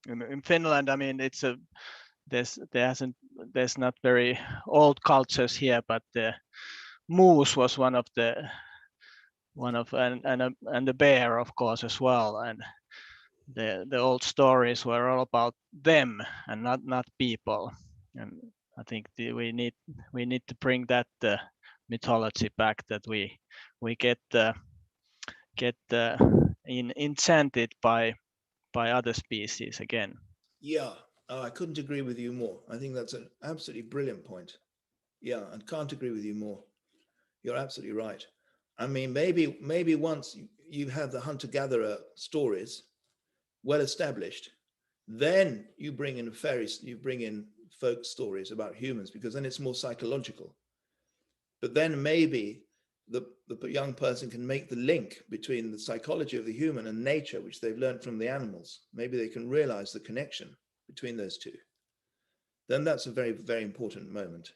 in Finland, I mean, there's not very old cultures here, but the moose was one of and the bear, of course, as well. And the old stories were all about them and not people. And I think we need to bring that mythology back, that we get enchanted by other species again. Yeah, I couldn't agree with you more. I think that's an absolutely brilliant point. Yeah, I can't agree with you more. You're absolutely right. I mean, maybe once you have the hunter-gatherer stories well established, then you bring in folk stories about humans, because then it's more psychological. But then maybe the young person can make the link between the psychology of the human and nature, which they've learned from the animals. Maybe they can realize the connection between those two. Then that's a very, very important moment.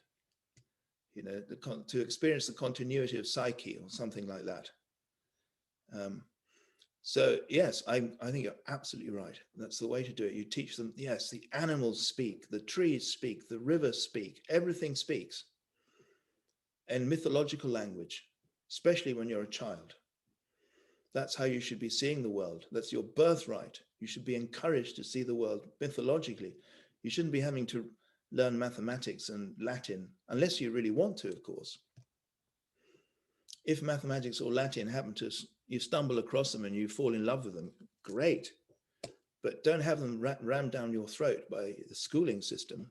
You know, to experience the continuity of psyche or something like that. So yes, I think you're absolutely right. That's the way to do it. You teach them, yes, the animals speak, the trees speak, the rivers speak, everything speaks. And mythological language, especially when you're a child. That's how you should be seeing the world. That's your birthright. You should be encouraged to see the world mythologically. You shouldn't be having to learn mathematics and Latin, unless you really want to, of course. If mathematics or Latin happen to, you stumble across them and you fall in love with them, great. But don't have them rammed down your throat by the schooling system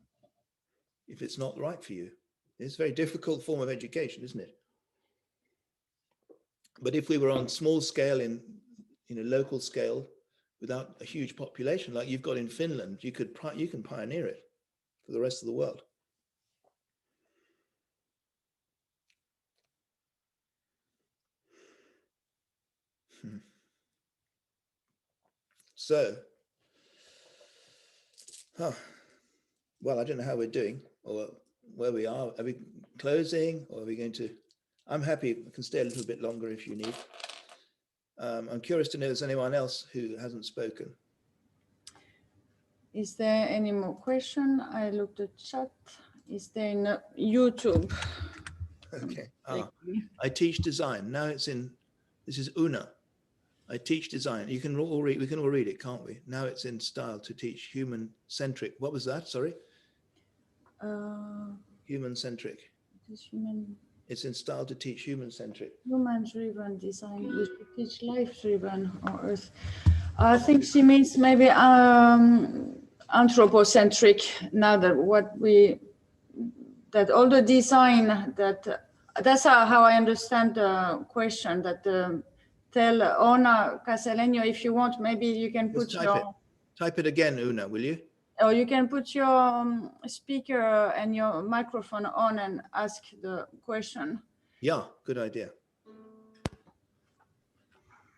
if it's not right for you. It's a very difficult form of education, isn't it? But if we were on small scale, in a local scale, without a huge population like you've got in Finland, you can pioneer it for the rest of the world. So, well, I don't know how we're doing or where we are. Are we closing, or are we going to? I'm happy. I can stay a little bit longer if you need. I'm curious to know, is anyone else who hasn't spoken? Is there any more question? I looked at chat. Is there in YouTube? Okay. I teach design. Now it's in, this is Una. I teach design. We can all read it, can't we? Now it's in style to teach human-centric. What was that? Sorry? Human-centric. It's in style to teach human-centric. Human-driven design. We should teach life-driven or earth. I think she means maybe anthropocentric. Now that all the design that's how I understand the question. That tell Ona Caseleno, if you want, maybe you can put Type it again, Una, will you? Or you can put your speaker and your microphone on and ask the question. Yeah, good idea.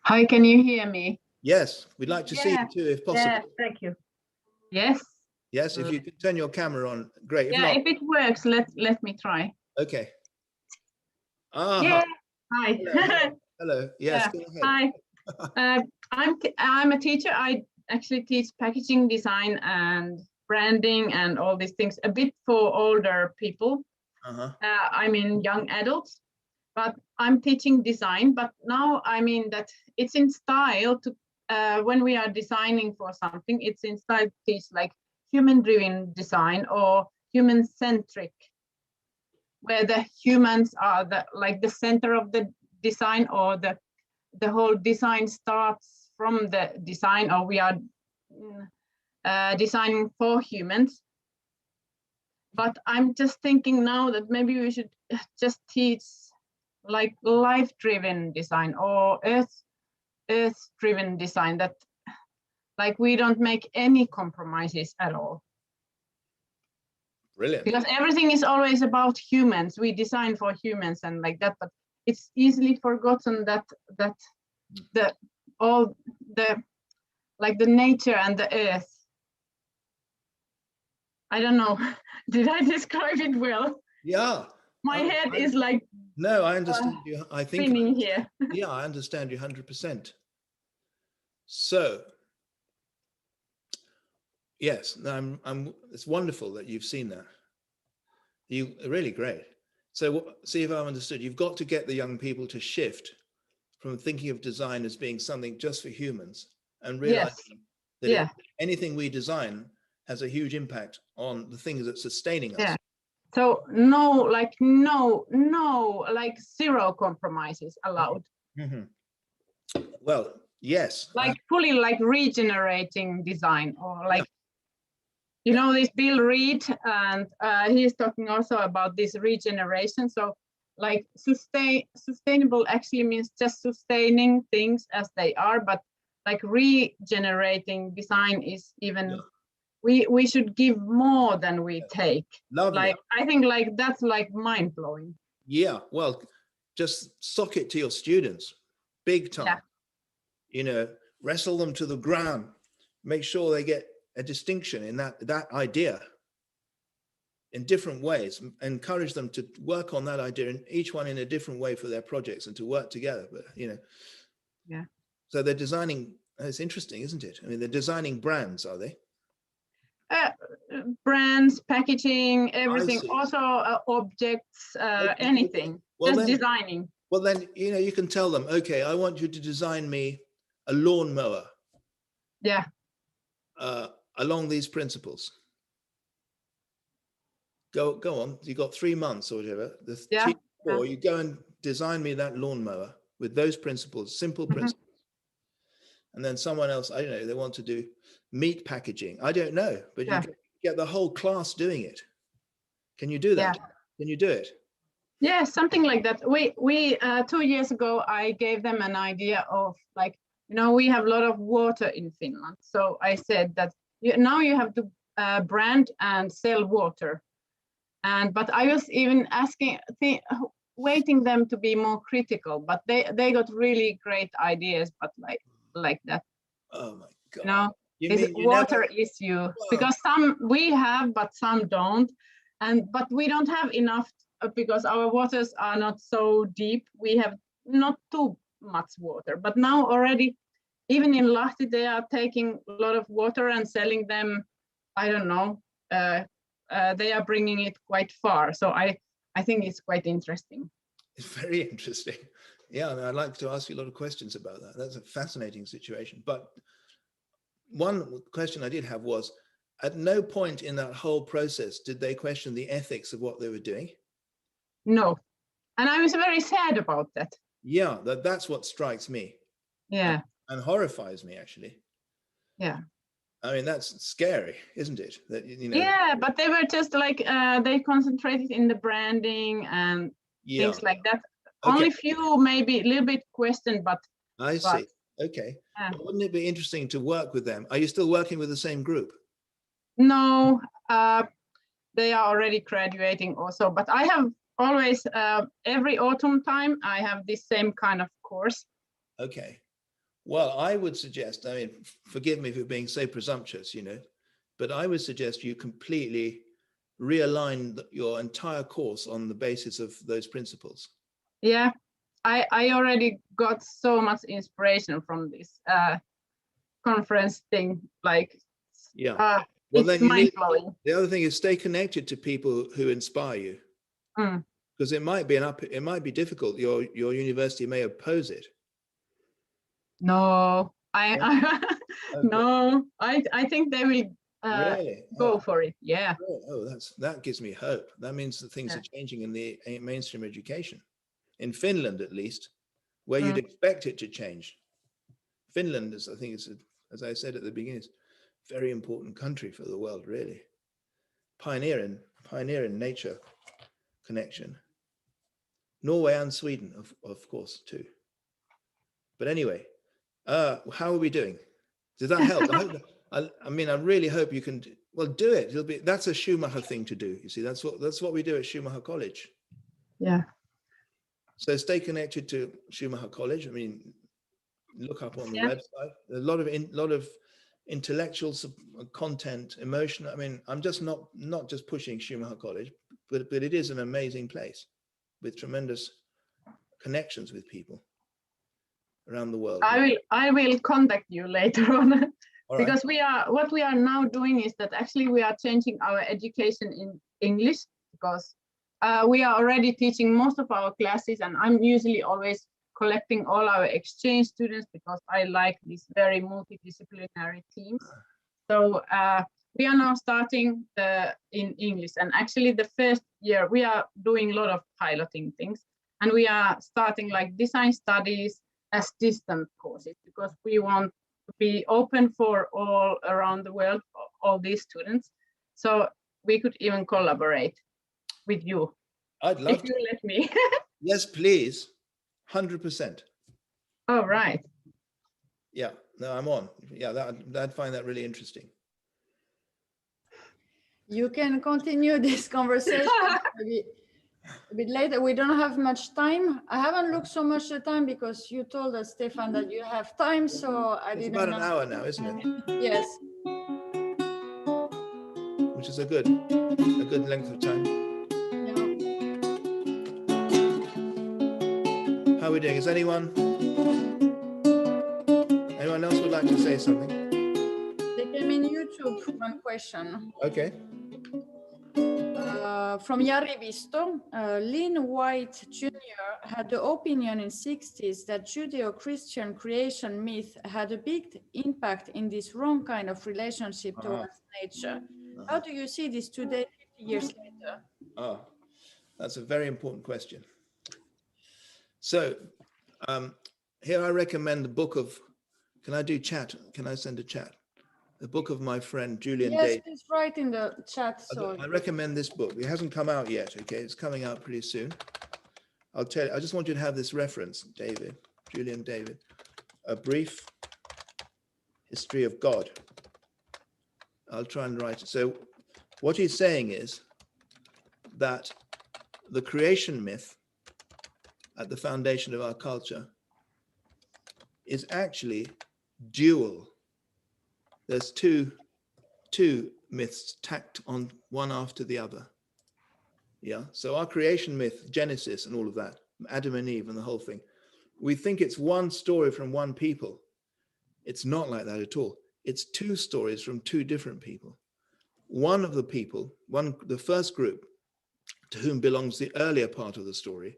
Hi, can you hear me? Yes, we'd like to see you too, if possible. Yeah, thank you. Yes. Yes, if you can turn your camera on, great. If Yeah, not, if it works, let me try. okay. Ah, Yeah. Hi. hello. Hello. Yes, Yeah. go ahead. Hi. I'm a teacher. I actually teach packaging design and branding and all these things a bit for older people. I mean young adults, but I'm teaching design. But now I mean that it's in style to when we are designing for something, it's in style to teach like human-driven design or human-centric, where the humans are the center of the design, or the whole design starts from the design, or we are designing for humans. But I'm just thinking now that maybe we should just teach like life-driven design or earth-driven design, that like we don't make any compromises at all. Brilliant. Because everything is always about humans. We design for humans and like that, but it's easily forgotten that the nature and the earth. I don't know. Did I describe it well? Yeah. My head is like no, I understand you. I think spinning here. Yeah, I understand you 100%. So yes, it's wonderful that you've seen that. You really great. So see if I understood. You've got to get the young people to shift from thinking of design as being something just for humans and realizing that anything we design has a huge impact on the things that sustaining us. Yeah. So no, like zero compromises allowed. Well, yes. Like fully like regenerating design, or like, you know, this Bill Reed, and he's talking also about this regeneration. So like sustainable actually means just sustaining things as they are, but like regenerating design is even, we should give more than we take. Lovely. Like, I think like that's like mind blowing. Yeah, well, just sock it to your students, big time. Yeah. You know, wrestle them to the ground, make sure they get a distinction in that idea in different ways, encourage them to work on that idea, and each one in a different way for their projects, and to work together. But you know, yeah. So they're designing. It's interesting, isn't it? I mean, they're designing brands, are they? Brands, packaging, everything. Also objects, anything. Well, just then, designing. Well, then you know you can tell them, okay, I want you to design me a lawnmower. Yeah. Along these principles. Go on. You got 3 months or whatever. You go and design me that lawnmower with those principles, simple principles. And then someone else, I don't know, they want to do meat packaging. I don't know, but you get the whole class doing it. Can you do that? Yeah. Can you do it? Yeah, something like that. We 2 years ago, I gave them an idea of like, you know, we have a lot of water in Finland. So I said that now you have to brand and sell water. But I was even waiting them to be more critical, but they got really great ideas, but like that. Oh my God. You know, this water issue, because some we have, but some don't. But we don't have enough because our waters are not so deep. We have not too much water, but now already, even in Lahti, they are taking a lot of water and selling them. I don't know. They are bringing it quite far. So I think it's quite interesting. It's very interesting. Yeah, I mean, I'd like to ask you a lot of questions about that. That's a fascinating situation. But one question I did have was, at no point in that whole process did they question the ethics of what they were doing? No. And I was very sad about that. Yeah, that's what strikes me. Yeah. And horrifies me, actually. Yeah. I mean, that's scary, isn't it? That, you know. Yeah, but they were just like, they concentrated in the branding and things like that. Okay. Only few, maybe a little bit questioned, but. I see. Okay. But wouldn't it be interesting to work with them? Are you still working with the same group? No, they are already graduating also, but I have always, every autumn time, I have this same kind of course. Okay. Well, I would suggest, I mean, forgive me for being so presumptuous, but I would suggest you completely realign your entire course on the basis of those principles. Yeah, I already got so much inspiration from this conference thing. Like, well, it's mind-blowing. The other thing is stay connected to people who inspire you, because it might be difficult. Your university may oppose it. No, no, I think they will really? go for it. Yeah. Oh, that gives me hope. That means that things are changing in the mainstream education, in Finland at least, where you'd expect it to change. Finland is, I think, as I said at the beginning, it's a very important country for the world, really. Pioneer in nature connection. Norway and Sweden, of course, too. But anyway, how are we doing? Did that help? I mean, I really hope you can. Well, do it. That's a Schumacher thing to do. You see, that's what we do at Schumacher College. Yeah. So stay connected to Schumacher College. I mean, look up on the website. A lot of intellectual content, emotion. I mean, I'm just not just pushing Schumacher College, but it is an amazing place with tremendous connections with people around the world. I will contact you later on. All because right. what we are now doing is that actually we are changing our education in English, because we are already teaching most of our classes, and I'm usually always collecting all our exchange students because I like these very multidisciplinary teams. So we are now starting in English, and actually the first year we are doing a lot of piloting things, and we are starting like design studies as distant courses, because we want to be open for all around the world, all these students. So we could even collaborate with you. I'd love if you let me. Yes, please. 100%. Oh, right. Yeah, no, I'm on. Yeah, I'd find that really interesting. You can continue this conversation maybe a bit later. We don't have much time. I haven't looked so much at time because you told us, Stephan, that you have time. So I didn't know. It's about an hour now, isn't it? Yes. Which is a good length of time. Yeah. How are we doing? Is anyone else would like to say something? They came in YouTube, one question. Okay. From Jari Visto, Lynn White Jr. had the opinion in 60s that Judeo-Christian creation myth had a big impact in this wrong kind of relationship towards nature. How do you see this today, 50 years later? That's a very important question. So here I recommend the book of, can I do chat? Can I send a chat? The book of my friend Julian David. Yes, please write in the chat. So I recommend this book. It hasn't come out yet, okay? It's coming out pretty soon. I'll tell you, I just want you to have this reference, Julian David. A Brief History of God. I'll try and write it. So what he's saying is that the creation myth at the foundation of our culture is actually dual. There's two myths tacked on one after the other. Yeah. So our creation myth, Genesis and all of that, Adam and Eve and the whole thing, we think it's one story from one people. It's not like that at all. It's two stories from two different people. One of the people, the first group to whom belongs the earlier part of the story,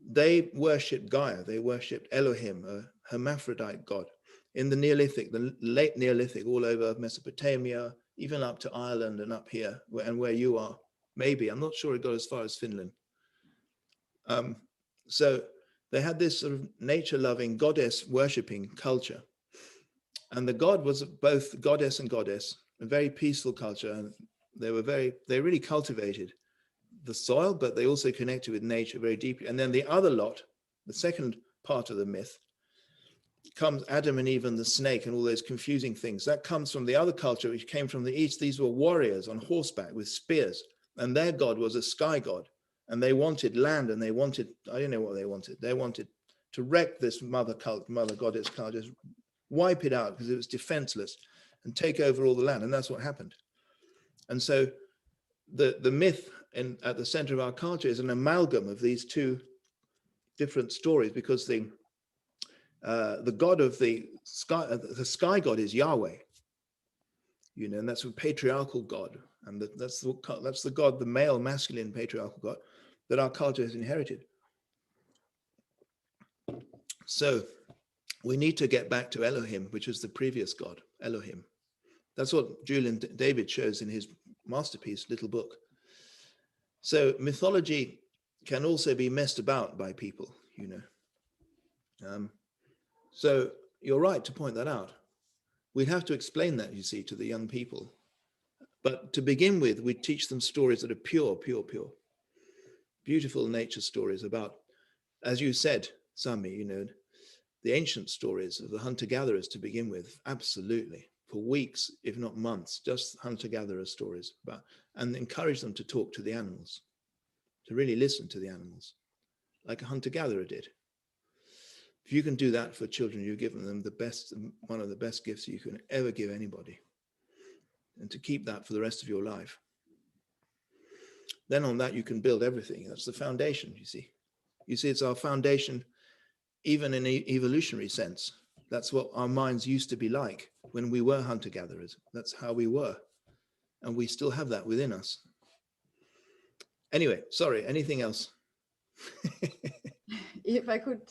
they worshipped Gaia, they worshipped Elohim, a hermaphrodite god. In the Neolithic, the late Neolithic, all over Mesopotamia, even up to Ireland and up here, and where you are, maybe, I'm not sure it got as far as Finland. So they had this sort of nature-loving, goddess-worshipping culture. And the god was both goddess and goddess, a very peaceful culture. And they really cultivated the soil, but they also connected with nature very deeply. And then the other lot, the second part of the myth, comes Adam and Eve and the snake and all those confusing things. That comes from the other culture, which came from the east. These were warriors on horseback with spears, and their god was a sky god. And they wanted land, and they wanted, I don't know what they wanted. They wanted to wreck this mother goddess cult, just wipe it out because it was defenseless and take over all the land. And that's what happened. And so the myth at the center of our culture is an amalgam of these two different stories, because the god of the sky god is Yahweh, you know, and that's a patriarchal god, and that's the god, the male, masculine, patriarchal god that our culture has inherited. So we need to get back to Elohim, which was the previous god, Elohim. That's what Julian David shows in his masterpiece, Little Book. So mythology can also be messed about by people, you know. So you're right to point that out. We have to explain that, you see, to the young people. But to begin with, we teach them stories that are pure, pure, pure. Beautiful nature stories about, as you said, Sami, you know, the ancient stories of the hunter-gatherers to begin with, absolutely. For weeks, if not months, just hunter-gatherer stories about, and encourage them to talk to the animals, to really listen to the animals, like a hunter-gatherer did. If you can do that for children, you've given them the best, one of the best gifts you can ever give anybody, and to keep that for the rest of your life. Then on that, you can build everything. That's the foundation, you see. You see, it's our foundation, even in an evolutionary sense. That's what our minds used to be like when we were hunter-gatherers. That's how we were. And we still have that within us. Anyway, sorry, anything else? If I could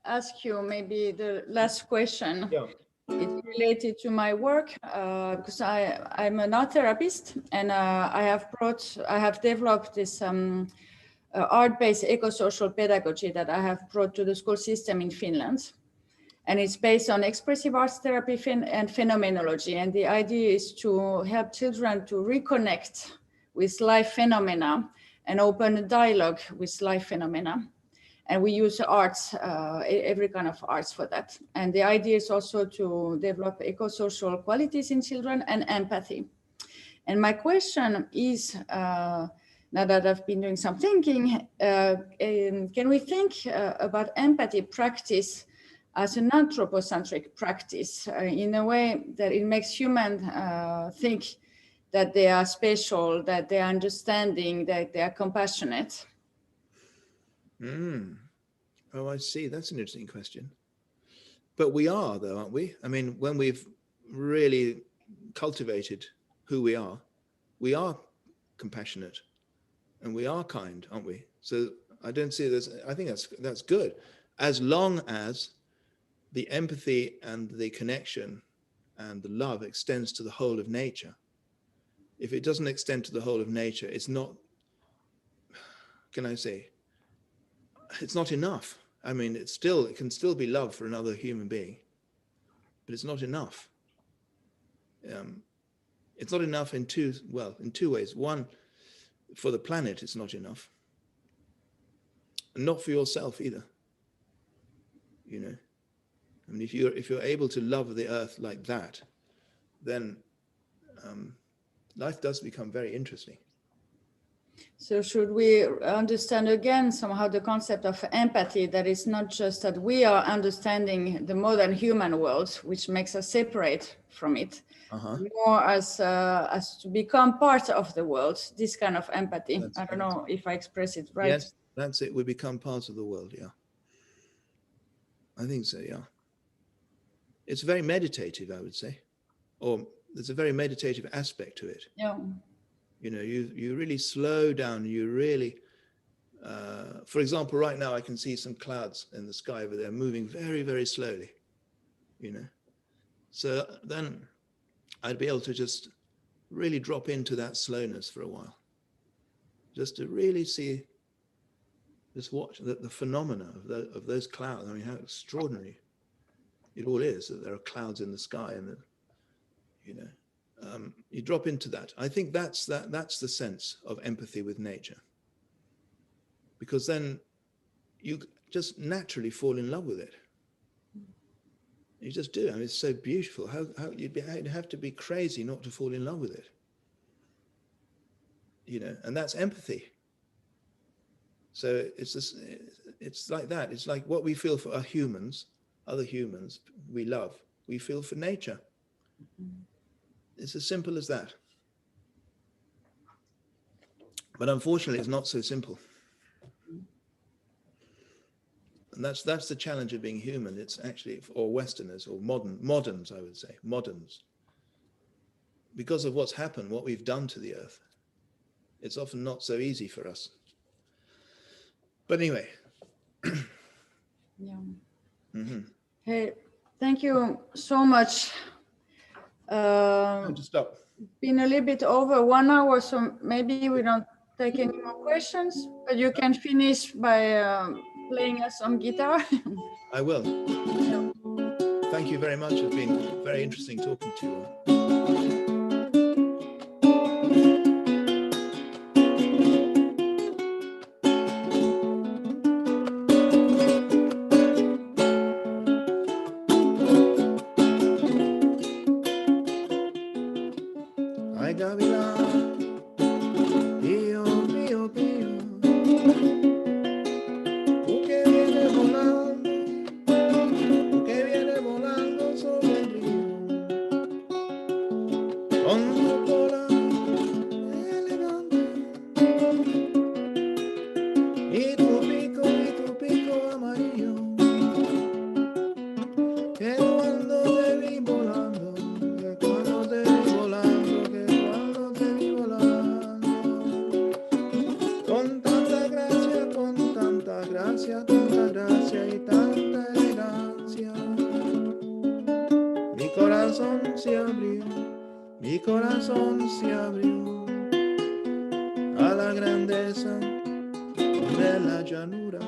ask you maybe the last question. Yeah. It's related to my work because I'm an art therapist, and I have developed this art-based eco-social pedagogy that I have brought to the school system in Finland. And it's based on expressive arts therapy and phenomenology. And the idea is to help children to reconnect with life phenomena and open a dialogue with life phenomena. And we use arts, every kind of arts for that. And the idea is also to develop eco-social qualities in children and empathy. And my question is, now that I've been doing some thinking, can we think about empathy practice as an anthropocentric practice in a way that it makes humans think that they are special, that they are understanding, that they are compassionate? Oh, I see. That's an interesting question. But we are, though, aren't we? I mean, when we've really cultivated who we are compassionate and we are kind, aren't we? So I don't see this. I think that's good, as long as the empathy and the connection and the love extends to the whole of nature. If it doesn't extend to the whole of nature, it's not, can I say, it's not enough. I mean, it can still be love for another human being, but it's not enough. It's not enough in two ways. One, for the planet, it's not enough, and not for yourself either. You know, I mean, if you're able to love the earth like that, then life does become very interesting. So should we understand again somehow the concept of empathy, that it's not just that we are understanding the modern human world, which makes us separate from it, more as to become part of the world, this kind of empathy. I don't know if I express it right. Yes, that's it. We become part of the world, yeah. I think so, yeah. It's very meditative, I would say, or there's a very meditative aspect to it. Yeah. You know, you really slow down. You really, for example, right now I can see some clouds in the sky over there moving very, very slowly, you know. So then I'd be able to just really drop into that slowness for a while, just to really see, just watch the phenomena of those clouds. I mean, how extraordinary it all is that there are clouds in the sky, and that, you know, you drop into that. I think that's the sense of empathy with nature, because then you just naturally fall in love with it. You just do. I mean, it's so beautiful. How you'd have to be crazy not to fall in love with it. You know, and that's empathy. So it's this, it's like that. It's like what we feel for our humans, other humans we love, we feel for nature. It's as simple as that. But unfortunately, it's not so simple. And that's the challenge of being human. It's actually, or Westerners, or moderns, I would say, moderns. Because of what's happened, what we've done to the earth, it's often not so easy for us. But anyway. Yeah. Mm-hmm. Hey, thank you so much. Just stop. Been a little bit over 1 hour, so maybe we don't take any more questions, but you can finish by playing us some guitar. I will. Yeah. Thank you very much. It's been very interesting talking to you. Ay, gavilán, pío, pío, pío, tú que vienes volando sobre el río, con tu cola elegante y tu pico amarillo, que cuando te vi volando, que cuando te vi volando, que cuando te vi volando, con tanta gracia y tanta elegancia, mi corazón se abrió a la grandeza de la llanura.